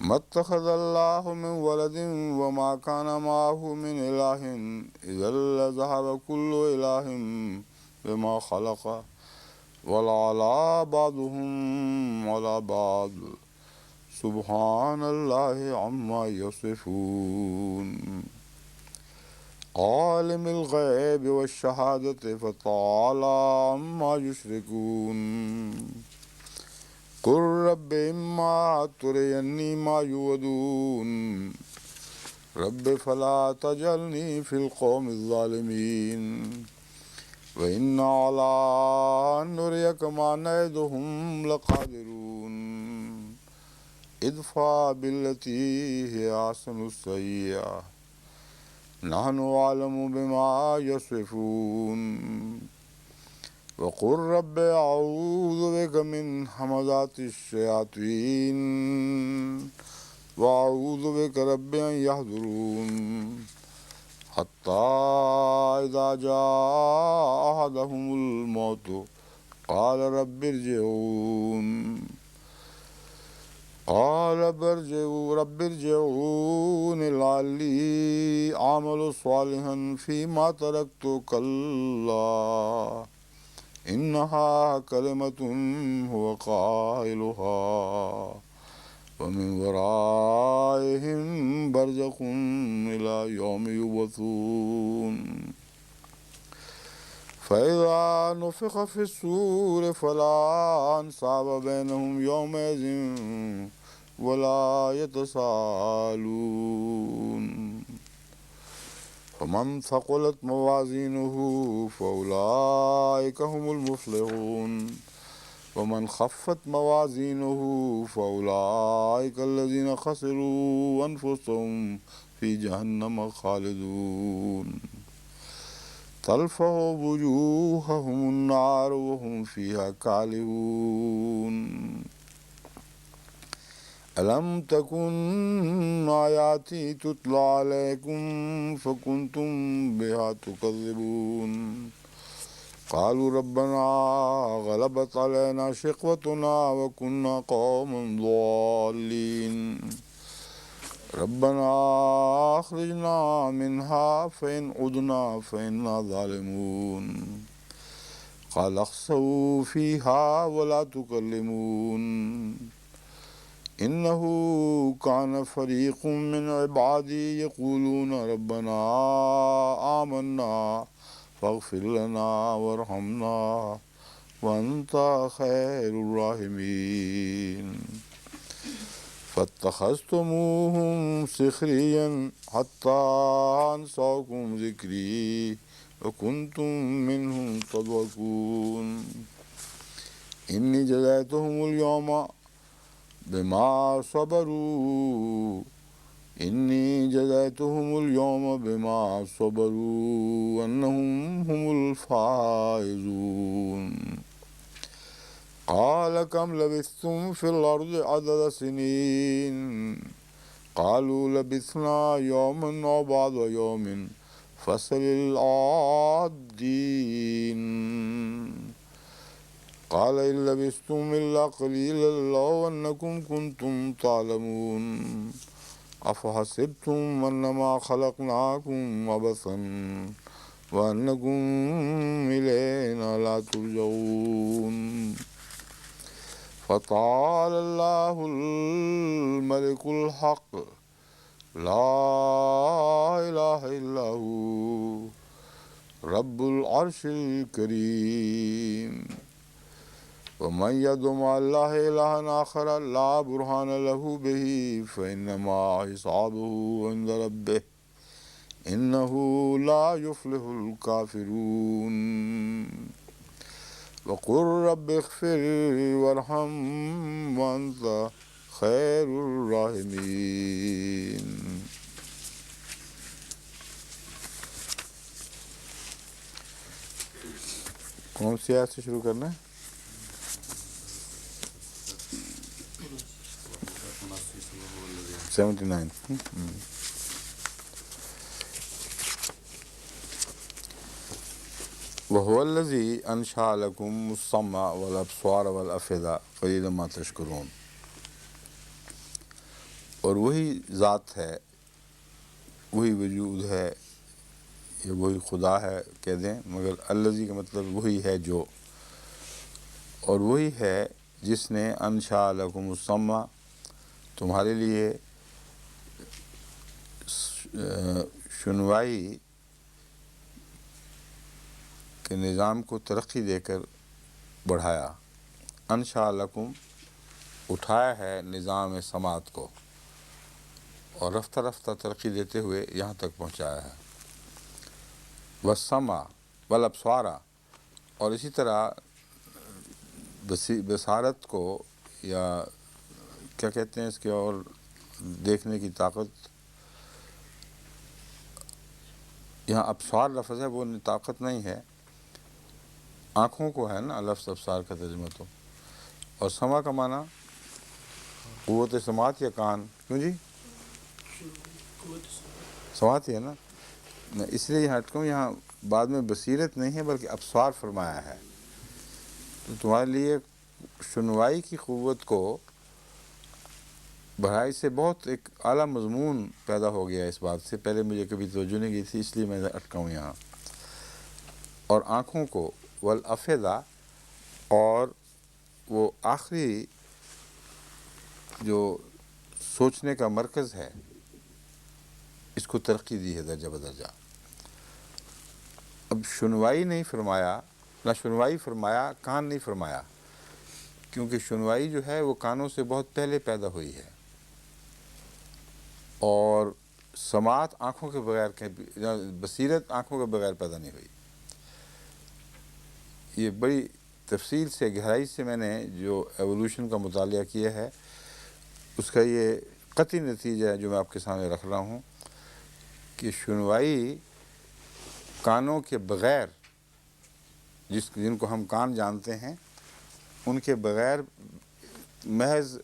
ما اتخذ الله من ولد وما كان معه من إله إذا لذهب كل إله بما خلق ولعلى بعضهم على بعض سبحان الله عما يصفون عالم الغيب والشهادة فتعالى عما يشركون قل رب إما تريني ما يوعدون رب فلا تجعلني في القوم الظالمين وإنا على أن نريك ما نعدهم لقادرون ادفع بالتي هي أحسن السيئة نحن أعلم بما يصفون وقل رب أعوذ بك من همزات الشياطين وأعوذ بك رب أن يحضرون حتى إذا جاء أحدهم الموت قال رب ارجعون رب ارجعون لعلي أعمل صالحا فيما تركت كلا إنها كلمة هو قائلها ومن ورائهم برزخ إلى يوم يبعثون فإذا نفخ في الصور فلا أنساب بينهم يومئذ ولا يتساءلون فمن ثقلت موازينه فأولئك هم المفلحون ومن خفت موازينه فأولئك الذين خسروا أنفسهم في جهنم خالدون تلفح وجوههم النار وهم فيها كالحون ألم تكن آياتي تتلى عليكم فكنتم بها تكذبون قالوا ربنا غلبت علينا شقوتنا وكنا قوما ضالين ربنا أخرجنا منها فإن عدنا فإنا ظالمون قال اخسئوا فيها ولا تكلمون إنه كان فريق من عبادي يقولون ربنا آمنا فاغفر لنا وارحمنا وأنت خير الراحمين فاتخذتموهم سخريا حتى أنساكم ذكري وكنتم منهم تضحكون إني جزيتهم اليوم بما صبروا أنهم هم الفائزون قال كم لبثتم في الأرض عدد سنين قالوا لبثنا يوما أو بعض يوم فاسأل العادين قال إن لبثتم إلا قليلا لو أنكم كنتم تعلمون أفحسبتم أنما خلقناكم عبثا وأنكم إلينا لا ترجعون فتعالى الله الملك الحق لا إله إلا هو رب العرش الكريم ومن يدع مع الله إلها آخر لا برهان له به فإنما حسابه عند ربه إنه لا يفلح الكافرون وقل رب اغفر وارحم وأنت خير الراحمين. کون سی آیت سے شروع کرنا ہے؟ Seventy nine. وَهُوَ الَّذِي أَنشَأَ لَكُمُ السَّمْعَ وَالْأَبْصَارَ وَالْأَفْئِدَةَ قَلِيلًا مَا تَشْكُرُونَ. اور وہی ذات ہے، وہی وجود ہے، یا وہی خدا ہے کہہ دیں، مگر الذی کا مطلب وہی ہے جو، اور وہی ہے جس نے انشاء لکم السمع تمہارے لیے شنوائی کے نظام کو ترقی دے کر بڑھایا. انشاء لکم اٹھایا ہے نظام سماعت کو اور رفتہ رفتہ ترقی دیتے ہوئے یہاں تک پہنچایا ہے. والسمع والابصار، اور اسی طرح بصارت کو، یا کیا کہتے ہیں اس کے، اور دیکھنے کی طاقت، یہاں ابصار لفظ ہے وہ طاقت نہیں ہے، آنکھوں کو ہے نا لفظ ابصار کا ترجمہ تو. اور سمع کا معنی قوت سماعت یا کان، کیوں جی سماعت ہی ہے نا، اس لیے یہاں اٹکوں، یہاں بعد میں بصیرت نہیں ہے بلکہ ابصار فرمایا ہے. تو تمہارے لیے سنوائی کی قوت کو بڑھائی سے بہت ایک اعلیٰ مضمون پیدا ہو گیا اس بات سے. پہلے مجھے کبھی توجہ نہیں کی تھی، اس لیے میں اٹکا ہوں یہاں. اور آنکھوں کو، والافئدہ، اور وہ آخری جو سوچنے کا مرکز ہے اس کو ترقی دی ہے درجہ بدرجہ. اب شنوائی نہیں فرمایا، نہ شنوائی فرمایا، کان نہیں فرمایا، کیونکہ شنوائی جو ہے وہ کانوں سے بہت پہلے پیدا ہوئی ہے، اور سماعت آنکھوں کے بغیر، بصیرت آنکھوں کے بغیر پیدا نہیں ہوئی. یہ بڑی تفصیل سے، گہرائی سے میں نے جو ایوولوشن کا مطالعہ کیا ہے اس کا یہ قطعی نتیجہ ہے جو میں آپ کے سامنے رکھ رہا ہوں، کہ شنوائی کانوں کے بغیر، جن کو ہم کان جانتے ہیں، ان کے بغیر محض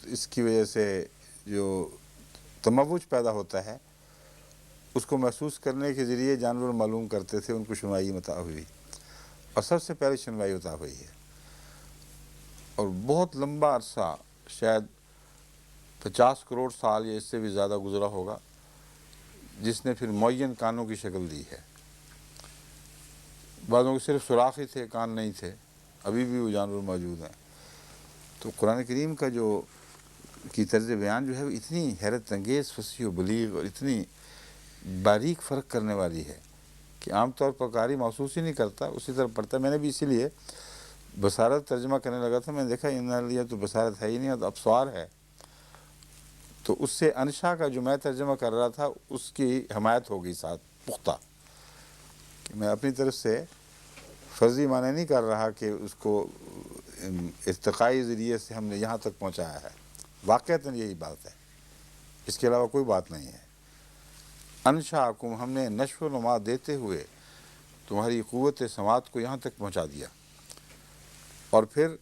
اس کی وجہ سے جو تموج پیدا ہوتا ہے اس کو محسوس کرنے کے ذریعے جانور معلوم کرتے تھے، ان کو شنوائی عطا ہوئی، اور سب سے پہلے شنوائی عطا ہوئی ہے. اور بہت لمبا عرصہ، شاید 50 کروڑ سال یا اس سے بھی زیادہ گزرا ہوگا، جس نے پھر معین کانوں کی شکل دی ہے. بعضوں کے صرف سوراخ ہی تھے، کان نہیں تھے، ابھی بھی وہ جانور موجود ہیں. تو قرآن کریم کا جو کی طرز بیان جو ہے وہ اتنی حیرت انگیز، فصیح و بلیغ، اور اتنی باریک فرق کرنے والی ہے کہ عام طور پر قاری محسوس ہی نہیں کرتا، اسی طرح پڑھتا ہے. میں نے بھی اسی لیے بصارت ترجمہ کرنے لگا تھا، میں نے دیکھا ان لیے تو بصارت ہے ہی نہیں، تو ابصار ہے. تو اس سے انشا کا جو میں ترجمہ کر رہا تھا اس کی حمایت ہو گئی ساتھ پختہ، کہ میں اپنی طرف سے فرضی معنی نہیں کر رہا کہ اس کو ارتقائی ذریعے سے ہم نے یہاں تک پہنچایا ہے. واقعتاً یہی بات ہے، اس کے علاوہ کوئی بات نہیں ہے. انشاءکم، ہم نے نشو و نما دیتے ہوئے تمہاری قوت سماعت کو یہاں تک پہنچا دیا، اور پھر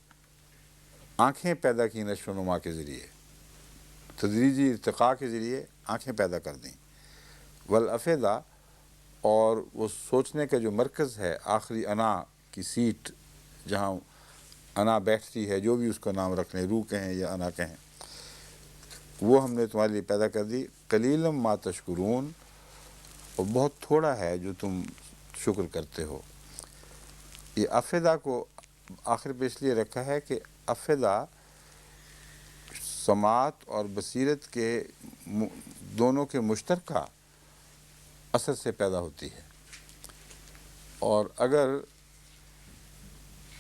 آنکھیں پیدا کی نشو و نما کے ذریعے، تدریجی ارتقاء کے ذریعے آنکھیں پیدا کر دیں. والافئدہ، اور وہ سوچنے کا جو مرکز ہے، آخری انا کی سیٹ جہاں انا بیٹھتی ہے، جو بھی اس کا نام رکھ لیں، روح کہیں یا انا کہیں، وہ ہم نے تمہارے لیے پیدا کر دی. قلیلا ما تشکرون، اور بہت تھوڑا ہے جو تم شکر کرتے ہو۔ یہ افیدہ کو آخر پہ اس لیے رکھا ہے کہ افیدہ سماعت اور بصیرت کے دونوں کے مشترکہ اثر سے پیدا ہوتی ہے، اور اگر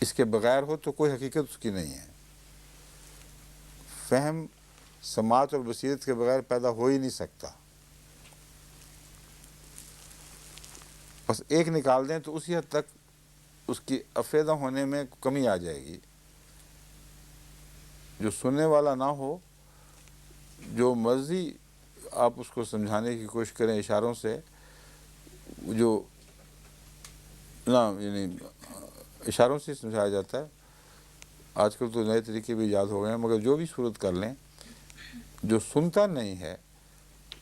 اس کے بغیر ہو تو کوئی حقیقت اس کی نہیں ہے۔ فہم سماعت اور بصیرت کے بغیر پیدا ہو ہی نہیں سکتا۔ بس ایک نکال دیں تو اسی حد تک اس کی افیدہ ہونے میں کمی آ جائے گی۔ جو سننے والا نہ ہو، جو مرضی آپ اس کو سمجھانے کی کوشش کریں اشاروں سے، جو نہ یعنی اشاروں سے سمجھایا جاتا ہے۔ آج کل تو نئے طریقے بھی ایجاد ہو گئے ہیں، مگر جو بھی صورت کر لیں، جو سنتا نہیں ہے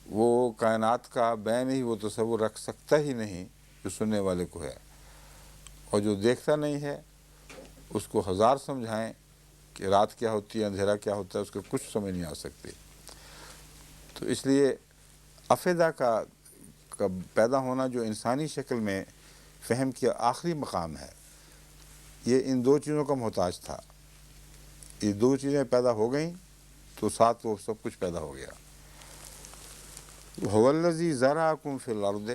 وہ کائنات کا بین ہی وہ تصور رکھ سکتا ہی نہیں جو سننے والے کو ہے، اور جو دیکھتا نہیں ہے اس کو ہزار سمجھائیں کہ رات کیا ہوتی ہے، اندھیرا کیا ہوتا ہے، اس کو کچھ سمجھ نہیں آ سکتی۔ تو اس لیے افیدہ کا پیدا ہونا جو انسانی شکل میں فہم کا آخری مقام ہے، یہ ان دو چیزوں کا محتاج تھا۔ یہ دو چیزیں پیدا ہو گئیں تو ساتھ وہ سب کچھ پیدا ہو گیا۔ هو الذی ذرأکم فی الارض،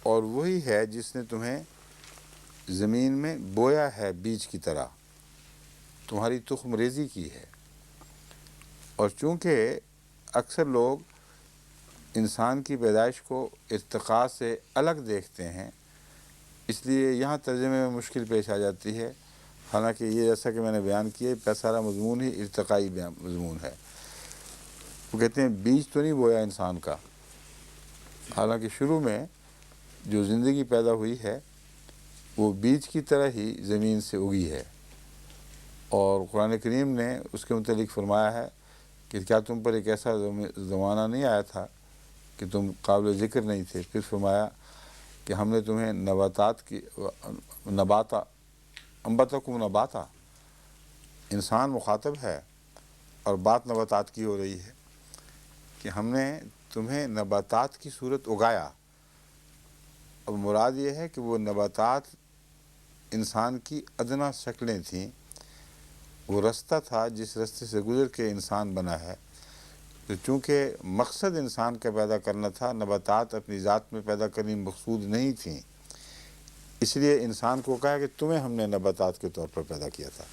اور وہی ہے جس نے تمہیں زمین میں بویا ہے بیج کی طرح، تمہاری تخم ریزی کی ہے۔ اور چونکہ اکثر لوگ انسان کی پیدائش کو ارتقاء سے الگ دیکھتے ہیں، اس لیے یہاں ترجمے میں مشکل پیش آ جاتی ہے، حالانکہ یہ جیسا کہ میں نے بیان کیا سارا مضمون ہی ارتقائی مضمون ہے۔ وہ کہتے ہیں بیج تو نہیں بویا انسان کا، حالانکہ شروع میں جو زندگی پیدا ہوئی ہے وہ بیج کی طرح ہی زمین سے اگی ہے۔ اور قرآن کریم نے اس کے متعلق فرمایا ہے کہ کیا تم پر ایک ایسا زمانہ نہیں آیا تھا کہ تم قابل ذکر نہیں تھے؟ پھر فرمایا کہ ہم نے تمہیں انبتکم نباتا، انسان مخاطب ہے اور بات نباتات کی ہو رہی ہے کہ ہم نے تمہیں نباتات کی صورت اگایا۔ اب مراد یہ ہے کہ وہ نباتات انسان کی ادنا شکلیں تھیں، وہ رستہ تھا جس رستے سے گزر کے انسان بنا ہے۔ تو چونکہ مقصد انسان کا پیدا کرنا تھا، نباتات اپنی ذات میں پیدا کرنی مقصود نہیں تھیں، اس لیے انسان کو کہا کہ تمہیں ہم نے نباتات کے طور پر پیدا کیا تھا،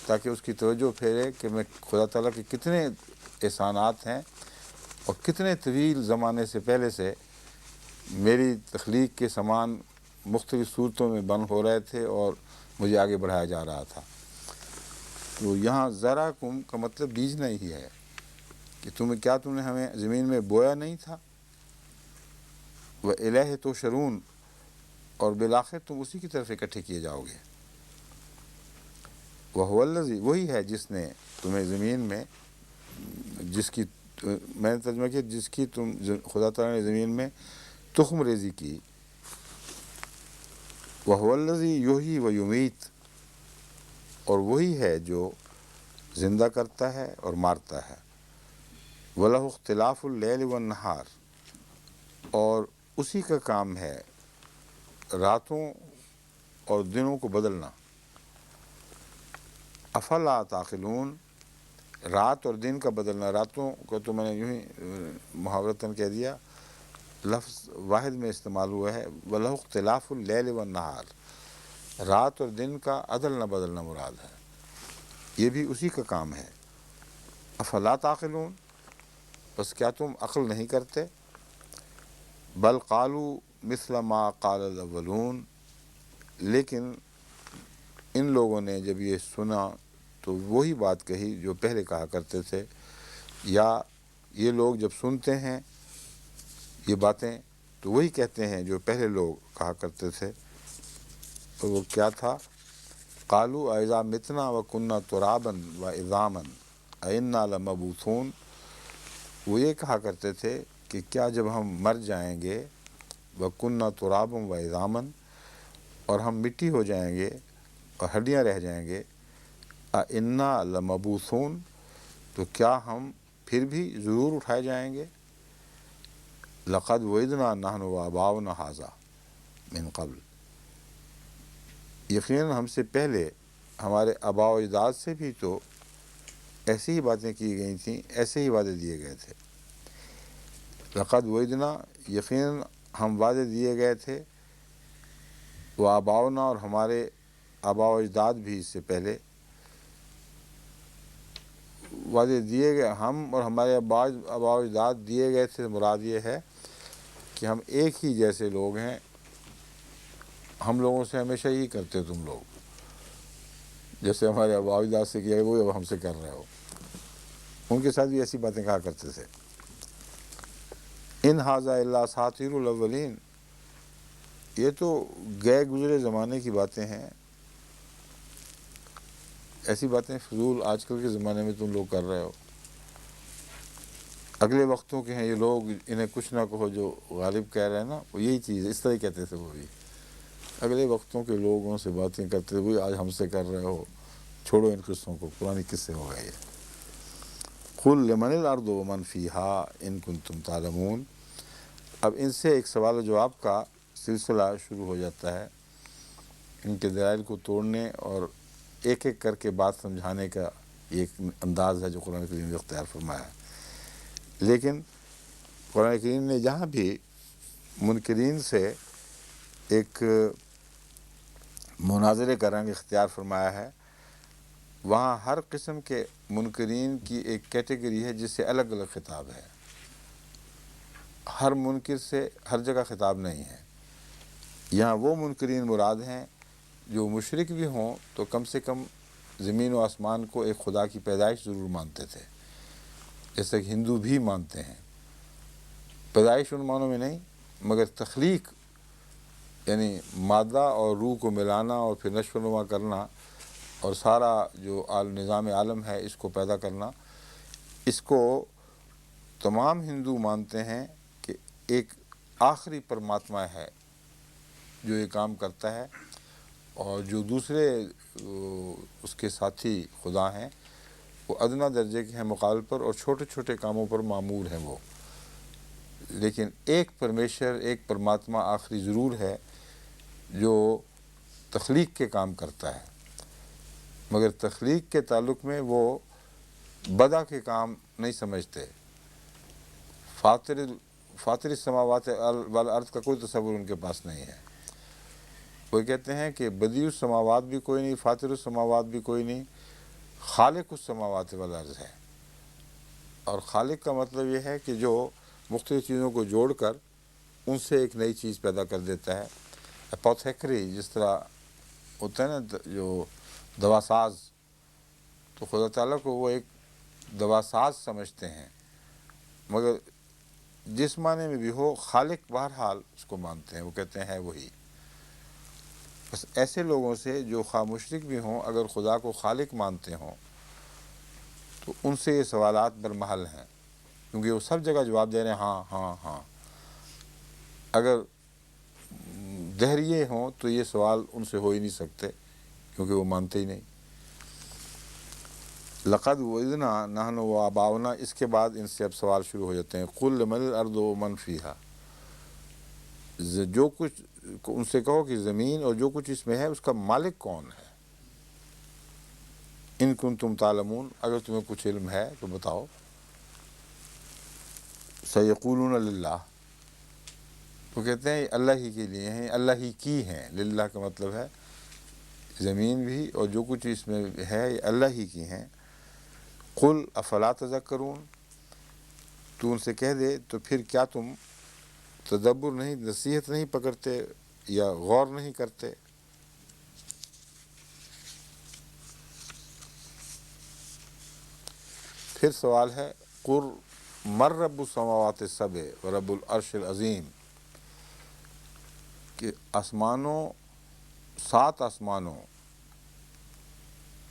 تاکہ اس کی توجہ پھیرے کہ میں خدا تعالیٰ کے کتنے احسانات ہیں اور کتنے طویل زمانے سے پہلے سے میری تخلیق کے سامان مختلف صورتوں میں بن ہو رہے تھے اور مجھے آگے بڑھایا جا رہا تھا۔ تو یہاں ذرأکم کا مطلب بیجنا ہی ہے کہ تم نے ہمیں زمین میں بویا نہیں تھا، وَإِلَیہِ تُحْشَرُونَ، اور بالآخر تم اسی کی طرف اکٹھے کیے جاؤ گے۔ وَهُوَ الَّذِی، وہی ہے جس نے تمہیں زمین میں، جس کی میں نے ترجمہ کیا جس کی خدا تعالیٰ نے زمین میں تخم ریزی کی۔ وَهُوَ الَّذِی یحیی وَیمیت، اور وہی ہے جو زندہ کرتا ہے اور مارتا ہے۔ وَلَهُ اخْتِلَافُ اللَّیلِ وَالنَّہَارِ، اور اسی کا کام ہے راتوں اور دنوں کو بدلنا۔ افلا تعقلون، رات اور دن کا بدلنا، راتوں کو تو میں نے یوں ہی محاورتاً کہہ دیا، لفظ واحد میں استعمال ہوا ہے، وَلَهُ اخْتِلَافُ اللَّیلِ وَالنَّہَارِ، رات اور دن کا عدل نہ بدلنا مراد ہے، یہ بھی اسی کا کام ہے۔ افلا تعقلون، بس کیا تم عقل نہیں کرتے؟ بل قالوا مثل ما قال الاولون، لیکن ان لوگوں نے جب یہ سنا تو وہی بات کہی جو پہلے کہا کرتے تھے، یا یہ لوگ جب سنتے ہیں یہ باتیں تو وہی کہتے ہیں جو پہلے لوگ کہا کرتے تھے۔ اور وہ کیا تھا؟ قالوا اذا متنا وکنا ترابا وعظاما ائنا لمبعوثون، وہ یہ کہا کرتے تھے کہ کیا جب ہم مر جائیں گے، وَكُنَّا تُرَابًا وَعِظَامًا، اور ہم مٹی ہو جائیں گے اور ہڈیاں رہ جائیں گے، أَإِنَّا لَمَبْعُوثُونَ، تو کیا ہم پھر بھی ضرور اٹھائے جائیں گے؟ لقد وعدنا نحن وآباؤنا ھذا من قبل، یقیناً ہم سے پہلے ہمارے آباء و اجداد سے بھی تو ایسی ہی باتیں کی گئی تھیں، ایسے ہی وعدے دیے گئے تھے۔ لقد وعدنا، یقیناً ہم وعدے دیے گئے تھے، وہ آباؤنا، اور ہمارے آباء و اجداد بھی اس سے پہلے وعدے دیے گئے، ہم اور ہمارے آباء و اجداد دیے گئے تھے۔ مراد یہ ہے کہ ہم ایک ہی جیسے لوگ ہیں، ہم لوگوں سے ہمیشہ یہی کرتے ہو تم لوگ، جیسے ہمارے آباء و اجداد سے کیا وہ اب ہم سے کر رہے ہو، ان کے ساتھ بھی ایسی باتیں کہا کرتے تھے۔ ان ھذا الا اساطیر الاولین، یہ تو گئے گزرے زمانے کی باتیں ہیں، ایسی باتیں فضول آج کل کے زمانے میں تم لوگ کر رہے ہو۔ اگلے وقتوں کے ہیں یہ لوگ، انہیں کچھ نہ کہو، جو غالب کہہ رہے ہیں نا، وہ یہی چیز اس طرح کہتے تھے، وہ بھی اگلے وقتوں کے لوگوں سے باتیں کرتے تھے، وہی آج ہم سے کر رہے ہو، چھوڑو ان قصوں کو، پرانی قصے ہو گئے یہ۔ قل لمن الارض ومن فیہا ان کنتم تعلمون، اب ان سے ایک سوال و جواب کا سلسلہ شروع ہو جاتا ہے، ان کے دلائل کو توڑنے اور ایک ایک کر کے بات سمجھانے کا یہ ایک انداز ہے جو قرآن کریم نے اختیار فرمایا ہے۔ لیکن قرآن کریم نے جہاں بھی منکرین سے ایک مناظرے کا رنگ اختیار فرمایا ہے، وہاں ہر قسم کے منکرین کی ایک کیٹیگری ہے جس سے الگ الگ خطاب ہے، ہر منکر سے ہر جگہ خطاب نہیں ہے۔ یہاں وہ منکرین مراد ہیں جو مشرک بھی ہوں تو کم سے کم زمین و آسمان کو ایک خدا کی پیدائش ضرور مانتے تھے، جیسے کہ ہندو بھی مانتے ہیں۔ پیدائش ان معنوں میں نہیں، مگر تخلیق، یعنی مادہ اور روح کو ملانا اور پھر نشو و نما کرنا اور سارا جو نظام عالم ہے اس کو پیدا کرنا، اس کو تمام ہندو مانتے ہیں کہ ایک آخری پرماتما ہے جو یہ کام کرتا ہے، اور جو دوسرے اس کے ساتھی خدا ہیں وہ ادنا درجے کے ہیں مقابل پر، اور چھوٹے چھوٹے کاموں پر معمور ہیں وہ، لیکن ایک پرمیشر، ایک پرماتما آخری ضرور ہے جو تخلیق کے کام کرتا ہے، مگر تخلیق کے تعلق میں وہ بدا کے کام نہیں سمجھتے۔ فاطر السماوات والارض کا کوئی تصور ان کے پاس نہیں ہے۔ وہ کہتے ہیں کہ بدیع السماوات بھی کوئی نہیں، فاطر السماوات بھی کوئی نہیں، خالق السماوات والارض ہے۔ اور خالق کا مطلب یہ ہے کہ جو مختلف چیزوں کو جوڑ کر ان سے ایک نئی چیز پیدا کر دیتا ہے۔ اپوتھیکری جس طرح ہوتا ہے نا، جو دوا ساز، تو خدا تعالیٰ کو وہ ایک دوا ساز سمجھتے ہیں، مگر جس معنی میں بھی ہو خالق بہرحال اس کو مانتے ہیں، وہ کہتے ہیں وہی۔ بس ایسے لوگوں سے جو خواہ مشرک بھی ہوں اگر خدا کو خالق مانتے ہوں تو ان سے یہ سوالات برمحل ہیں، کیونکہ وہ سب جگہ جواب دے رہے ہیں ہاں ہاں ہاں۔ اگر دہریے ہوں تو یہ سوال ان سے ہو ہی نہیں سکتے، کیونکہ وہ مانتے ہی نہیں۔ لقد وعدنا نحن وآباؤنا، اس کے بعد ان سے اب سوال شروع ہو جاتے ہیں۔ قل لمن الارض ومن فیہا، جو کچھ ان سے کہو کہ زمین اور جو کچھ اس میں ہے اس کا مالک کون ہے، ان کنتم تعلمون، اگر تمہیں کچھ علم ہے تو بتاؤ۔ سیقولون للہ، وہ کہتے ہیں اللہ ہی کے لیے ہیں، اللہ ہی کی ہیں، للہ کا مطلب ہے زمین بھی اور جو کچھ اس میں ہے یہ اللہ ہی کی ہیں۔ قل افلا تذکرون، تو ان سے کہہ دے تو پھر کیا تم تدبر نہیں، نصیحت نہیں پکڑتے یا غور نہیں کرتے۔ پھر سوال ہے قل من رب السماوات السبع ورب العرش العظیم، کہ آسمانوں، 7 آسمانوں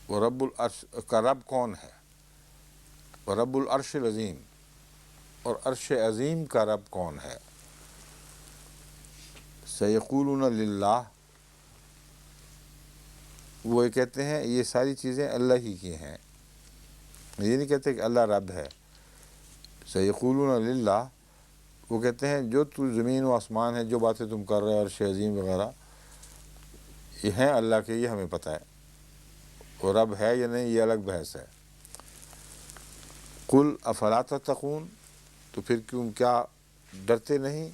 و رب العرش کا رب کون ہے، ورب العرش العظیم، اور عرش عظیم کا رب کون ہے۔ سیقولون للہ، وہ کہتے ہیں یہ ساری چیزیں اللہ ہی کی ہیں، یہ نہیں کہتے کہ اللہ رب ہے۔ سیقولون للہ، وہ کہتے ہیں جو تو زمین و آسمان ہے، جو باتیں تم کر رہے ہو، عرش عظیم وغیرہ، یہ ہیں اللہ کے، یہ ہمیں پتہ ہے، اور رب ہے یا نہیں یہ الگ بحث ہے۔ قل افلا تتقون، تو پھر کیا ڈرتے نہیں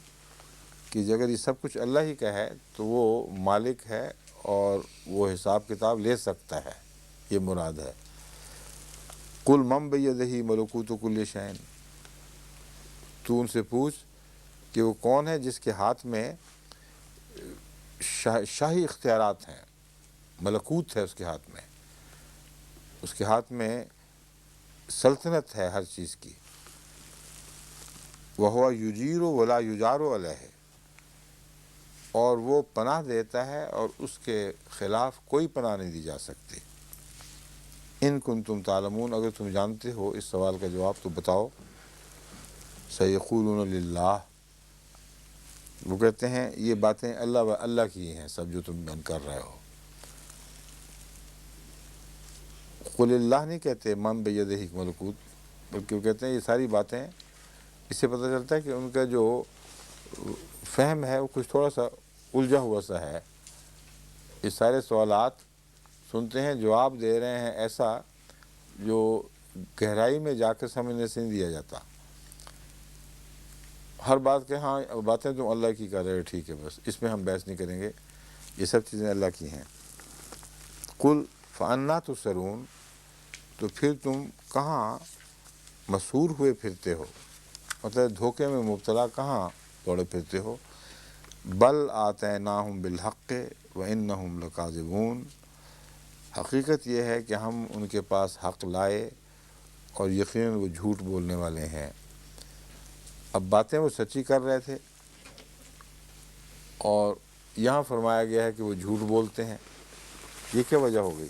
کہ اگر یہ سب کچھ اللہ ہی کا ہے تو وہ مالک ہے اور وہ حساب کتاب لے سکتا ہے، یہ مراد ہے۔ قل من بیدہ ملکوت کل شیء، تو ان سے پوچھ کہ وہ کون ہے جس کے ہاتھ میں شاہی اختیارات ہیں، ملکوت ہے اس کے ہاتھ میں، اس کے ہاتھ میں سلطنت ہے ہر چیز کی۔ وَهُوَ يُجِيرُ وَلَا يُجَارُ عَلَيْهِ، اور وہ پناہ دیتا ہے اور اس کے خلاف کوئی پناہ نہیں دی جا سکتی۔ ان کنتم تعلمون، اگر تم جانتے ہو اس سوال کا جواب تو بتاؤ۔ سیقولون للہ، وہ کہتے ہیں یہ باتیں اللہ کی ہیں سب جو تم بیان کر رہے ہو۔ قل اللہ نہیں کہتے من بیدہ ملکوت، بلکہ وہ کہتے ہیں یہ ساری باتیں، اس سے پتہ چلتا ہے کہ ان کا جو فہم ہے وہ کچھ تھوڑا سا الجھا ہوا سا ہے۔ یہ سارے سوالات سنتے ہیں، جواب دے رہے ہیں ایسا جو گہرائی میں جا کر سمجھنے سے نہیں دیا جاتا۔ ہر بات کہ ہاں باتیں تم اللہ کی کر رہے ہو، ٹھیک ہے، بس اس میں ہم بحث نہیں کریں گے، یہ سب چیزیں اللہ کی ہیں۔ قل فأنا تُبصرون، تو پھر تم کہاں مسحور ہوئے پھرتے ہو، مطلب دھوکے میں مبتلا کہاں دوڑے پھرتے ہو۔ بل آتیناہم بالحق وانہم لکاذبون، حقیقت یہ ہے کہ ہم ان کے پاس حق لائے اور یقیناً وہ جھوٹ بولنے والے ہیں۔ اب باتیں وہ سچی کر رہے تھے اور یہاں فرمایا گیا ہے کہ وہ جھوٹ بولتے ہیں، یہ کیا وجہ ہو گئی؟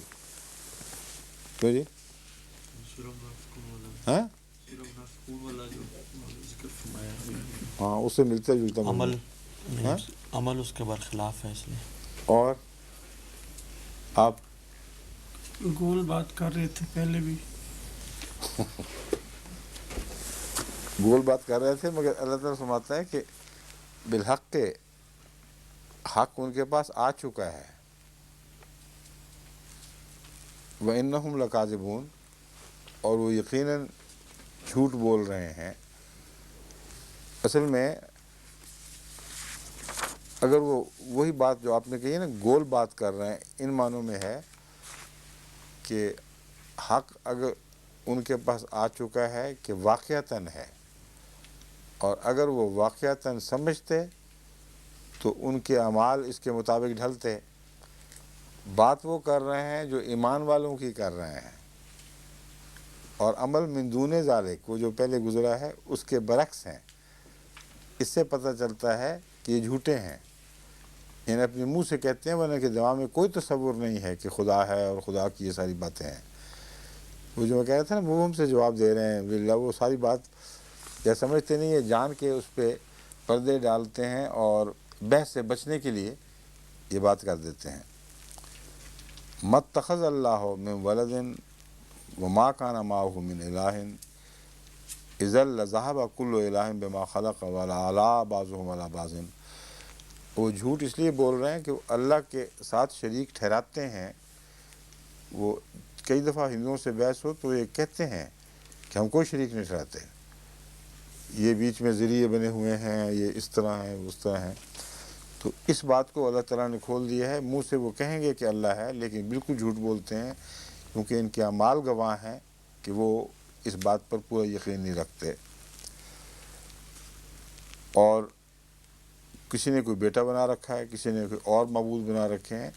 کیوں جی؟ ہاں ہاں، اس سے ملتا جلتا عمل ہاں؟ عمل اس کے برخلاف ہے، اس لیے۔ اور آپ گول بات کر رہے تھے پہلے بھی، گول بات کر رہے تھے، مگر اللہ تعالیٰ فرماتا ہے کہ بالحق کے حق ان کے پاس آ چکا ہے۔ وَإِنَّهُمْ لَكَاذِبُونَ، اور وہ یقیناً جھوٹ بول رہے ہیں۔ اصل میں اگر وہ وہی بات جو آپ نے کہی ہے نا، گول بات کر رہے ہیں، ان معنوں میں ہے کہ حق اگر ان کے پاس آ چکا ہے کہ واقعتاً ہے، اور اگر وہ واقعتاً سمجھتے تو ان کے اعمال اس کے مطابق ڈھلتے۔ بات وہ کر رہے ہیں جو ایمان والوں کی کر رہے ہیں، اور عمل من دون ذالک، وہ جو پہلے گزرا ہے اس کے برعکس ہیں۔ اس سے پتہ چلتا ہے کہ یہ جھوٹے ہیں، یعنی اپنے منہ سے کہتے ہیں، ورنہ کہ دماغ میں کوئی تصور نہیں ہے کہ خدا ہے اور خدا کی یہ ساری باتیں ہیں۔ وہ جو میں کہہ رہا تھا نا، وہ ہم سے جواب دے رہے ہیں باللہ، وہ ساری بات یا سمجھتے نہیں ہے، جان کے اس پہ پردے ڈالتے ہیں اور بحث سے بچنے کے لیے یہ بات کر دیتے ہیں۔ مَتَّخَذَ اللَّهُ مِن وَلَدٍ وَمَا كَانَ مَعَهُ مِنْ إِلَٰهٍ إِذًا لَذَهَبَ كُلُّ إِلَٰهٍ بِمَا خَلَقَ وَلَعَلَا بَعْضُهُمْ عَلَىٰ بَعْضٍ۔ وہ جھوٹ اس لیے بول رہے ہیں کہ وہ اللہ کے ساتھ شریک ٹھہراتے ہیں۔ وہ کئی دفعہ ہندوؤں سے بحث ہو تو یہ کہتے ہیں کہ ہم کوئی شریک نہیں ٹھہراتے، یہ بیچ میں ذریعے بنے ہوئے ہیں، یہ اس طرح ہیں اس طرح ہیں۔ تو اس بات کو اللہ تعالیٰ نے کھول دیا ہے، منہ سے وہ کہیں گے کہ اللہ ہے، لیکن بالکل جھوٹ بولتے ہیں، کیونکہ ان کے اعمال گواہ ہیں کہ وہ اس بات پر پورا یقین نہیں رکھتے۔ اور کسی نے کوئی بیٹا بنا رکھا ہے، کسی نے کوئی اور معبود بنا رکھے ہیں۔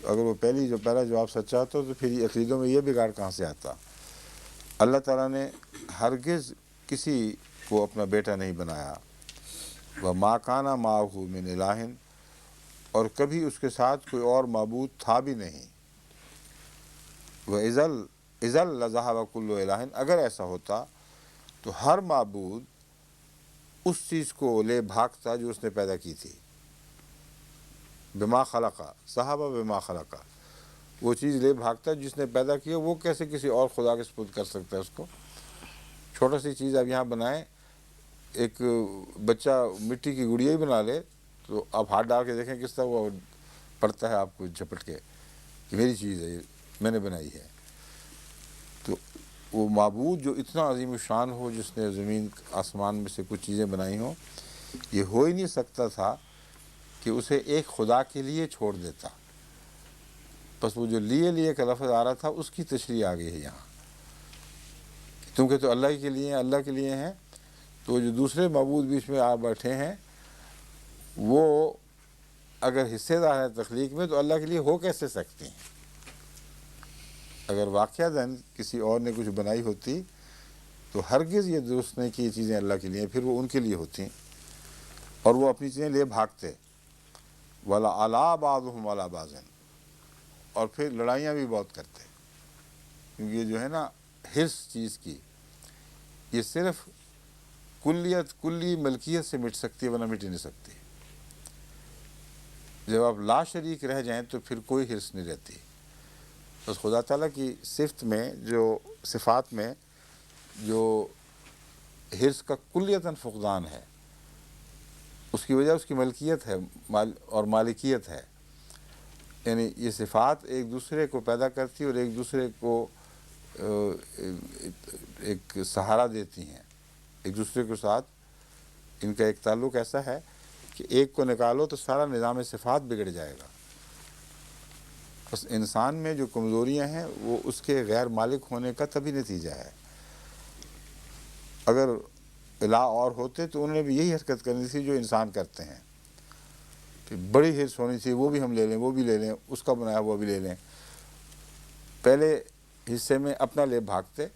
اگر وہ پہلا جواب سچا ہوتا تو پھر عقیدوں میں یہ بگاڑ کہاں سے آتا؟ اللہ تعالیٰ نے ہرگز کسی کو اپنا بیٹا نہیں بنایا۔ وَمَا كَانَ مَعَهُ مِنْ إِلَٰهٍ، اور کبھی اس کے ساتھ کوئی اور معبود تھا بھی نہیں۔ وَإِذًا لَذَهَبَ كُلُّ إِلَٰهٍ، اگر ایسا ہوتا تو ہر معبود اس چیز کو لے بھاگتا جو اس نے پیدا کی تھی۔ بما خلقا، ذهب بما خلقا، وہ چیز لے بھاگتا جس نے پیدا کیا، وہ کیسے کسی اور خدا کے سپرد کر سکتا ہے اس کو؟ چھوٹا سی چیز آپ یہاں بنائیں، ایک بچہ مٹی کی گڑیا ہی بنا لے تو آپ ہاتھ ڈال کے دیکھیں کس طرح وہ پڑتا ہے آپ کو جھپٹ کے کہ میری چیز ہے، یہ میں نے بنائی ہے۔ تو وہ معبود جو اتنا عظیم الشان ہو، جس نے زمین آسمان میں سے کچھ چیزیں بنائی ہوں، یہ ہو ہی نہیں سکتا تھا کہ اسے ایک خدا کے لیے چھوڑ دیتا۔ بس وہ جو لیے کا لفظ آ رہا تھا اس کی تشریح آ گئی ہے یہاں، کیونکہ تو اللہ کے لیے ہیں، اللہ کے لیے ہیں، تو جو دوسرے معبود بیچ میں آ بیٹھے ہیں وہ اگر حصے دار ہیں تخلیق میں تو اللہ کے لیے ہو کیسے سکتے ہیں؟ اگر واقعتاً کسی اور نے کچھ بنائی ہوتی تو ہرگز یہ درست نہیں کہ یہ چیزیں اللہ کے لیے ہیں، پھر وہ ان کے لیے ہوتی اور وہ اپنی چیزیں لے بھاگتے۔ وَلَا عَلَىٰ بَعْضُهُمْ عَلَىٰ بَعْضٍ، اور پھر لڑائیاں بھی بہت کرتے، کیونکہ یہ جو ہے نا حرص چیز کی، یہ صرف کلی ملکیت سے مٹ سکتی ہے، ورنہ مٹ ہی نہیں سکتی۔ جب آپ لا شریک رہ جائیں تو پھر کوئی حرص نہیں رہتی۔ بس خدا تعالیٰ کی صفت میں، جو صفات میں جو حرص کا کلیتاً فقدان ہے، اس کی وجہ اس کی ملکیت ہے اور مالکیت ہے، یعنی یہ صفات ایک دوسرے کو پیدا کرتی اور ایک دوسرے کو ایک سہارا دیتی ہیں، ایک دوسرے کے ساتھ ان کا ایک تعلق ایسا ہے کہ ایک کو نکالو تو سارا نظام صفات بگڑ جائے گا۔ بس انسان میں جو کمزوریاں ہیں وہ اس کے غیر مالک ہونے کا طبعی نتیجہ ہے۔ اگر الہ اور ہوتے تو انہوں نے بھی یہی حرکت کرنی تھی جو انسان کرتے ہیں، کہ بڑی حرص ہونی چاہیے، وہ بھی ہم لے لیں، وہ بھی لے لیں، اس کا بنایا وہ بھی لے لیں۔ پہلے حصے میں اپنا لے بھاگتے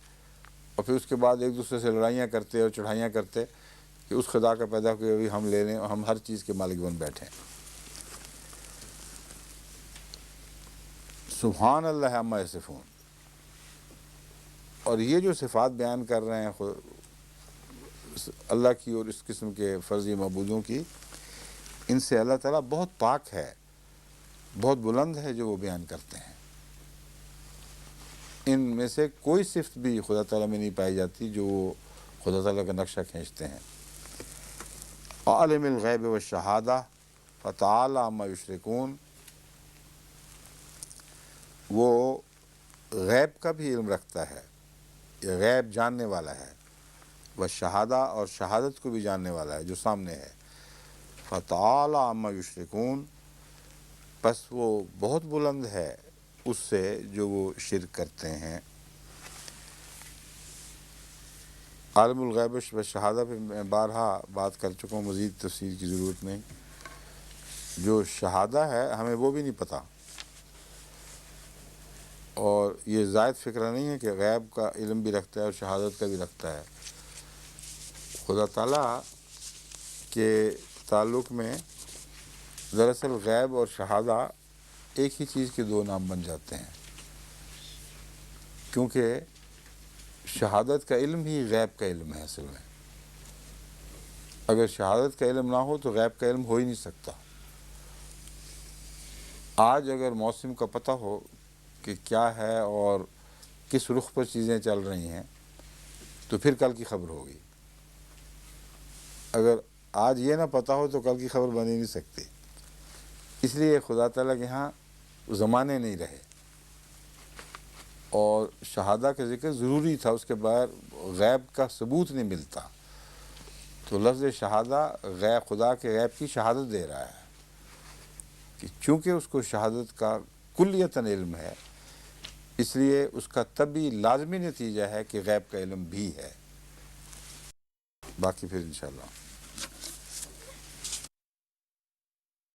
اور پھر اس کے بعد ایک دوسرے سے لڑائیاں کرتے اور چڑھائیاں کرتے کہ اس خدا کا پیدا ہوئے بھی ہم لے لیں اور ہم ہر چیز کے مالک بن بیٹھیں۔ سبحان اللہ عما یصفون، اور یہ جو صفات بیان کر رہے ہیں اللہ کی اور اس قسم کے فرضی معبودوں کی، ان سے اللہ تعالیٰ بہت پاک ہے، بہت بلند ہے جو وہ بیان کرتے ہیں۔ ان میں سے کوئی صفت بھی خدا تعالیٰ میں نہیں پائی جاتی جو وہ خدا تعالیٰ کا نقشہ کھینچتے ہیں۔ عالم الغیب والشہادہ فتعالی عما یشرکون، وہ غیب کا بھی علم رکھتا ہے، یہ غیب جاننے والا ہے، والشہادہ اور شہادت کو بھی جاننے والا ہے جو سامنے ہے۔ فتعالی عما یشرکون، پس وہ بہت بلند ہے اس سے جو وہ شرک کرتے ہیں۔ عالم الغیب و شہادہ پہ میں بارہا بات کر چکا ہوں، مزید تفصیل کی ضرورت نہیں۔ جو شہادہ ہے ہمیں وہ بھی نہیں پتہ، اور یہ زائد فکرہ نہیں ہے کہ غیب کا علم بھی رکھتا ہے اور شہادت کا بھی رکھتا ہے۔ خدا تعالیٰ کے تعلق میں دراصل غیب اور شہادہ ایک ہی چیز کے دو نام بن جاتے ہیں، کیونکہ شہادت کا علم ہی غیب کا علم ہے اصل میں۔ اگر شہادت کا علم نہ ہو تو غیب کا علم ہو ہی نہیں سکتا۔ آج اگر موسم کا پتہ ہو کہ کیا ہے اور کس رخ پر چیزیں چل رہی ہیں تو پھر کل کی خبر ہوگی۔ اگر آج یہ نہ پتہ ہو تو کل کی خبر بن ہی نہیں سکتی۔ اس لیے خدا تعالیٰ کے ہاں زمانے نہیں رہے، اور شہادہ کا ذکر ضروری تھا، اس کے بغیر غیب کا ثبوت نہیں ملتا۔ تو لفظ شہادہ غیب، خدا کے غیب کی شہادت دے رہا ہے کہ چونکہ اس کو شہادت کا کلیتاً علم ہے، اس لیے اس کا طبعی لازمی نتیجہ ہے کہ غیب کا علم بھی ہے۔ باقی پھر انشاءاللہ